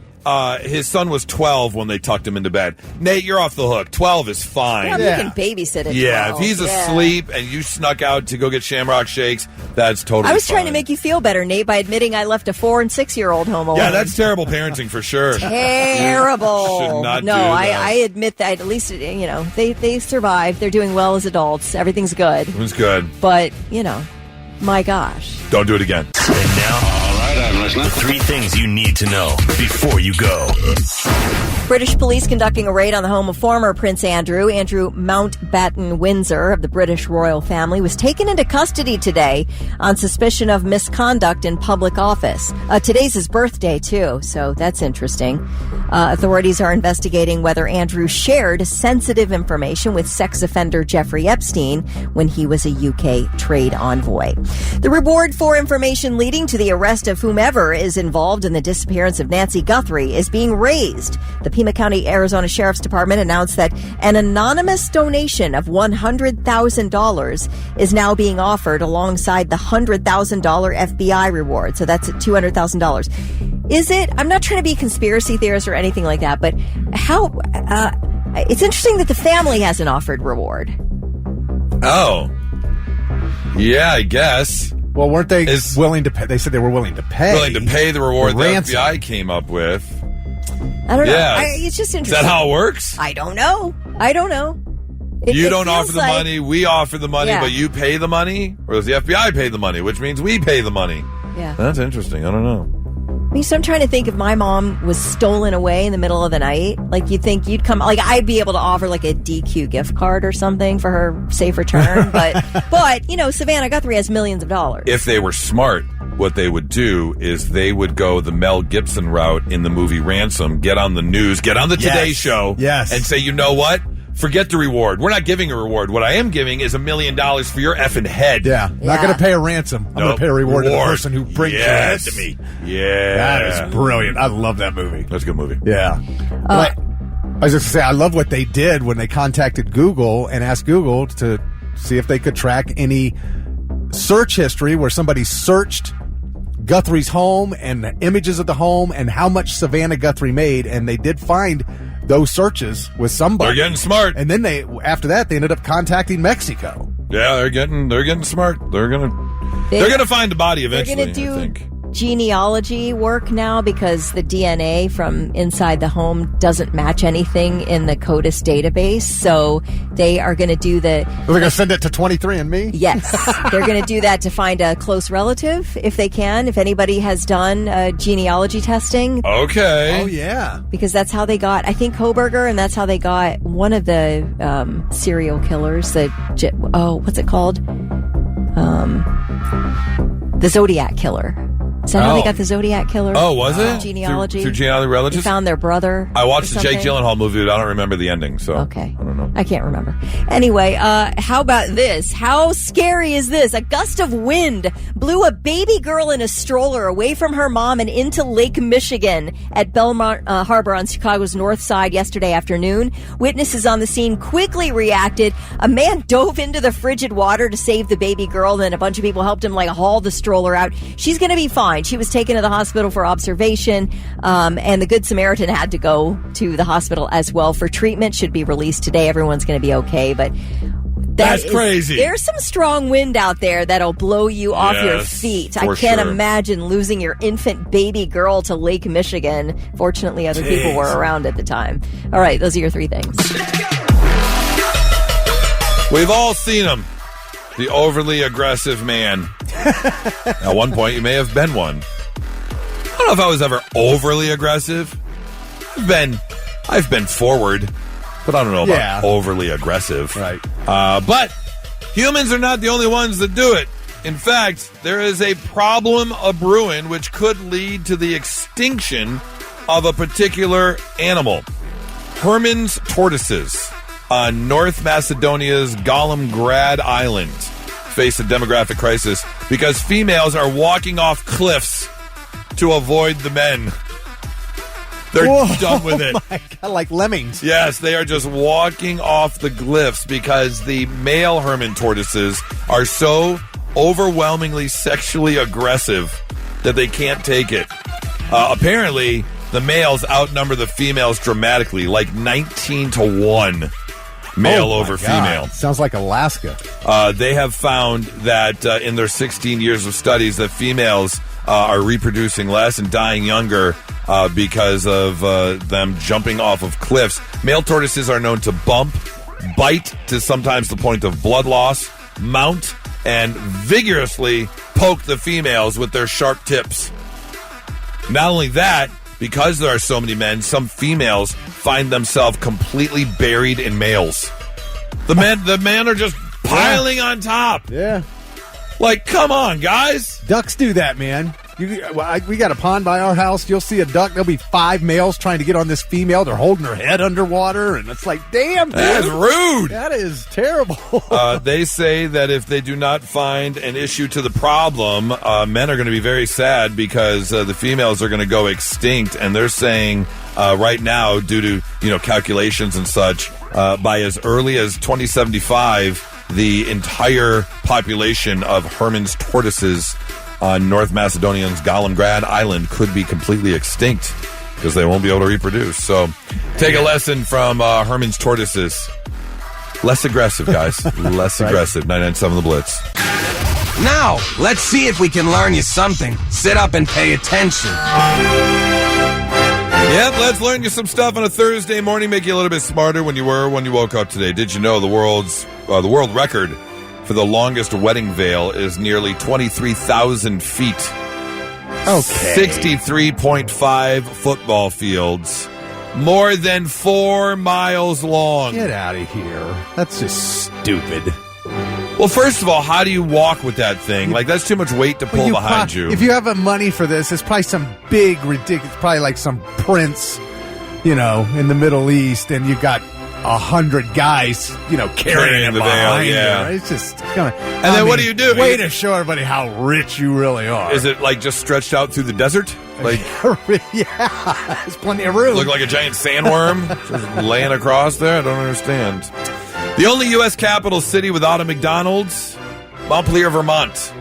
His son was 12 when they tucked him into bed. Nate, you're off the hook. 12 is fine. Yeah, you can babysit at 12. Yeah, if he's asleep and you snuck out to go get Shamrock Shakes, that's totally fine. I was trying to make you feel better, Nate, by admitting I left a 4 and 6-year-old home alone. Yeah, that's terrible parenting for sure. Terrible. Should not do that. I admit that at least, they survived. They're doing well as adults. Everything's good. It was good. But, my gosh. Don't do it again. And now, all right, I'm listening. The 3 things you need to know before you go. British police conducting a raid on the home of former Prince Andrew Mountbatten Windsor of the British royal family was taken into custody today on suspicion of misconduct in public office. Today's his birthday, too, so that's interesting. Authorities are investigating whether Andrew shared sensitive information with sex offender Jeffrey Epstein when he was a UK trade envoy. The reward for information leading to the arrest of whomever is involved in the disappearance of Nancy Guthrie is being raised. The Pima County, Arizona Sheriff's Department announced that an anonymous donation of $100,000 is now being offered alongside the $100,000 FBI reward. So that's at $200,000. Is it? I'm not trying to be a conspiracy theorist or anything like that, but how? It's interesting that the family hasn't offered reward. Oh. Yeah, I guess. Well, weren't they willing to pay? They said they were willing to pay. Willing to pay the reward the ransom. FBI came up with. I don't know. Yeah. It's just interesting. Is that how it works? I don't know. You don't offer the money, we offer the money, Yeah. but you pay the money? Or does the FBI pay the money, which means we pay the money? Yeah. That's interesting. I don't know. So I'm trying to think if my mom was stolen away in the middle of the night, like you'd think you'd come, like I'd be able to offer like a DQ gift card or something for her safe return. But Savannah Guthrie has millions of dollars. If they were smart, what they would do is they would go the Mel Gibson route in the movie Ransom, get on the news, get on the Today Show, and say, you know what? Forget the reward. We're not giving a reward. What I am giving is $1 million for your effing head. Yeah. Not going to pay a ransom. I'm going to pay a reward to the person who brings your head to me. Yeah. That is brilliant. I love that movie. That's a good movie. Yeah. I was just going to say, I love what they did when they contacted Google and asked Google to see if they could track any search history where somebody searched Guthrie's home and images of the home and how much Savannah Guthrie made, and they did find those searches with somebody. They're getting smart. And then after that they ended up contacting Mexico. Yeah, they're getting smart. They're gonna find the body eventually. They're going to do genealogy work now because the DNA from inside the home doesn't match anything in the CODIS database. So they are going to do They're going to send it to 23andMe? Yes. They're going to do that to find a close relative if they can. If anybody has done genealogy testing. Okay. Oh, yeah. Because that's how they got, I think, Koberger, and that's how they got one of the serial killers. What's it called? The Zodiac Killer. Is that how they got the Zodiac Killer? Oh, was it? Genealogy. Through genealogy relatives? They found their brother. I watched the Jake something. Gyllenhaal movie, but I don't remember the ending, so Okay. I don't know. I can't remember. Anyway, how about this? How scary is this? A gust of wind blew a baby girl in a stroller away from her mom and into Lake Michigan at Belmont Harbor on Chicago's north side yesterday afternoon. Witnesses on the scene quickly reacted. A man dove into the frigid water to save the baby girl, and a bunch of people helped him haul the stroller out. She's going to be fine. She was taken to the hospital for observation, and the Good Samaritan had to go to the hospital as well for treatment. Should be released today. Everyone's going to be okay, but that's crazy. There's some strong wind out there that'll blow you off your feet. I can't imagine losing your infant baby girl to Lake Michigan. Fortunately, other people were around at the time. All right, those are your 3 things. We've all seen him. The overly aggressive man. At one point, you may have been one. I don't know if I was ever overly aggressive. I've been forward, but I don't know about overly aggressive. Right. But humans are not the only ones that do it. In fact, there is a problem brewing which could lead to the extinction of a particular animal. Hermann's tortoises on North Macedonia's Golem Island face a demographic crisis because females are walking off cliffs to avoid the men. They're done with it. Oh my God, like lemmings. Yes, they are just walking off the cliffs because the male Hermann tortoises are so overwhelmingly sexually aggressive that they can't take it. Apparently, the males outnumber the females dramatically, like 19-1. Male over female. Sounds like Alaska. They have found that in their 16 years of studies that females are reproducing less and dying younger because of them jumping off of cliffs. Male tortoises are known to bump, bite to sometimes the point of blood loss, mount, and vigorously poke the females with their sharp tips. Not only that, because there are so many men, some females find themselves completely buried in males. The men are just piling on top. Yeah. Like, come on, guys. Ducks do that, man. We got a pond by our house. You'll see a duck. There'll be 5 males trying to get on this female. They're holding her head underwater, and it's like, damn, dude. That is rude. That is terrible. They say that if they do not find an issue to the problem, men are going to be very sad because the females are going to go extinct, and they're saying right now, due to calculations and such, by as early as 2075, the entire population of Hermann's tortoises on North Macedonia's Kaliningrad Island could be completely extinct because they won't be able to reproduce. So take a lesson from Hermann's tortoises. Less aggressive, guys. Less aggressive. 99.7 The Blitz. Now, let's see if we can learn you something. Sit up and pay attention. Yep, let's learn you some stuff on a Thursday morning, make you a little bit smarter when you were when you woke up today. Did you know the world record for the longest wedding veil is nearly 23,000 feet? Okay. 63.5 football fields. More than 4 miles long. Get out of here. That's just stupid. Well, first of all, how do you walk with that thing? Like, that's too much weight to pull behind you. If you have money for this, it's probably some big, ridiculous, probably like some prince, in the Middle East, and you've got 100 guys, carrying it the behind veil, yeah. you. It's just kind of. And then what do you do? Way to show everybody how rich you really are. Is it like just stretched out through the desert? Like, yeah, there's plenty of room. Look like a giant sandworm just laying across there? I don't understand. The only U.S. capital city without a McDonald's, Montpelier, Vermont.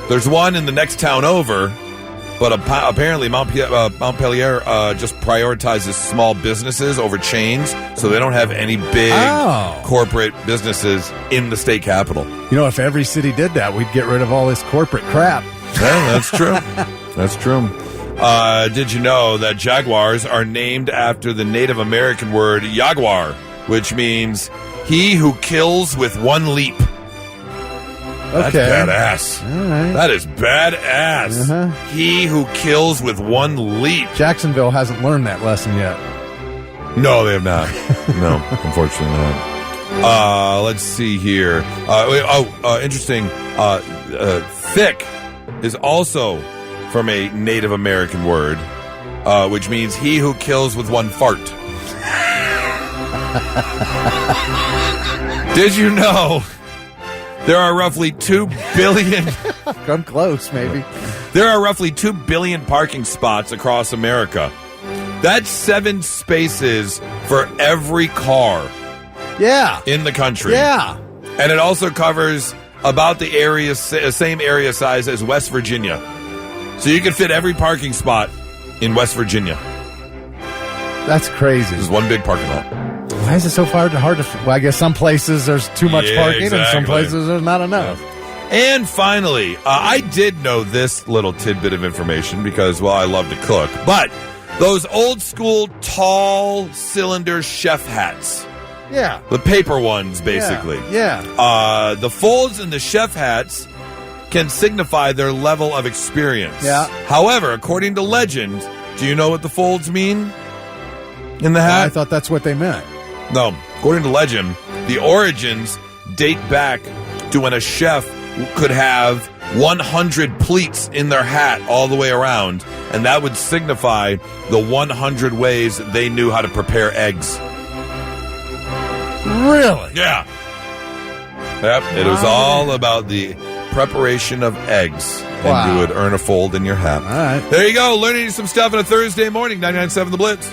There's one in the next town over, but apparently Montpelier just prioritizes small businesses over chains, so they don't have any big corporate businesses in the state capital. If every city did that, we'd get rid of all this corporate crap. Yeah, that's true. That's true. Did you know that jaguars are named after the Native American word jaguar, which means he who kills with one leap? That's badass. All right. That is badass. Uh-huh. He who kills with one leap. Jacksonville hasn't learned that lesson yet. No, they have not. No, unfortunately not. Let's see here. Interesting. Thick is also from a Native American word, which means he who kills with one fart. Did you know there are roughly 2 billion... Come close, maybe. There are roughly 2 billion parking spots across America. That's 7 spaces for every car in the country. Yeah. And it also covers about the same area size as West Virginia. So you can fit every parking spot in West Virginia. That's crazy. This is one big parking lot. Why is it so hard to... Well, I guess some places there's too much parking and some places there's not enough. And finally, I did know this little tidbit of information because, I love to cook. But those old school tall cylinder chef hats. Yeah. The paper ones, basically. Yeah. The folds in the chef hats can signify their level of experience. Yeah. However, according to legend, do you know what the folds mean in the hat? I thought that's what they meant. No. According to legend, the origins date back to when a chef could have 100 pleats in their hat all the way around, and that would signify the 100 ways they knew how to prepare eggs. Really? Yeah. Yep. It was all about the preparation of eggs, and you would earn a fold in your hat. All right. There you go. Learning some stuff on a Thursday morning. 99.7 The Blitz.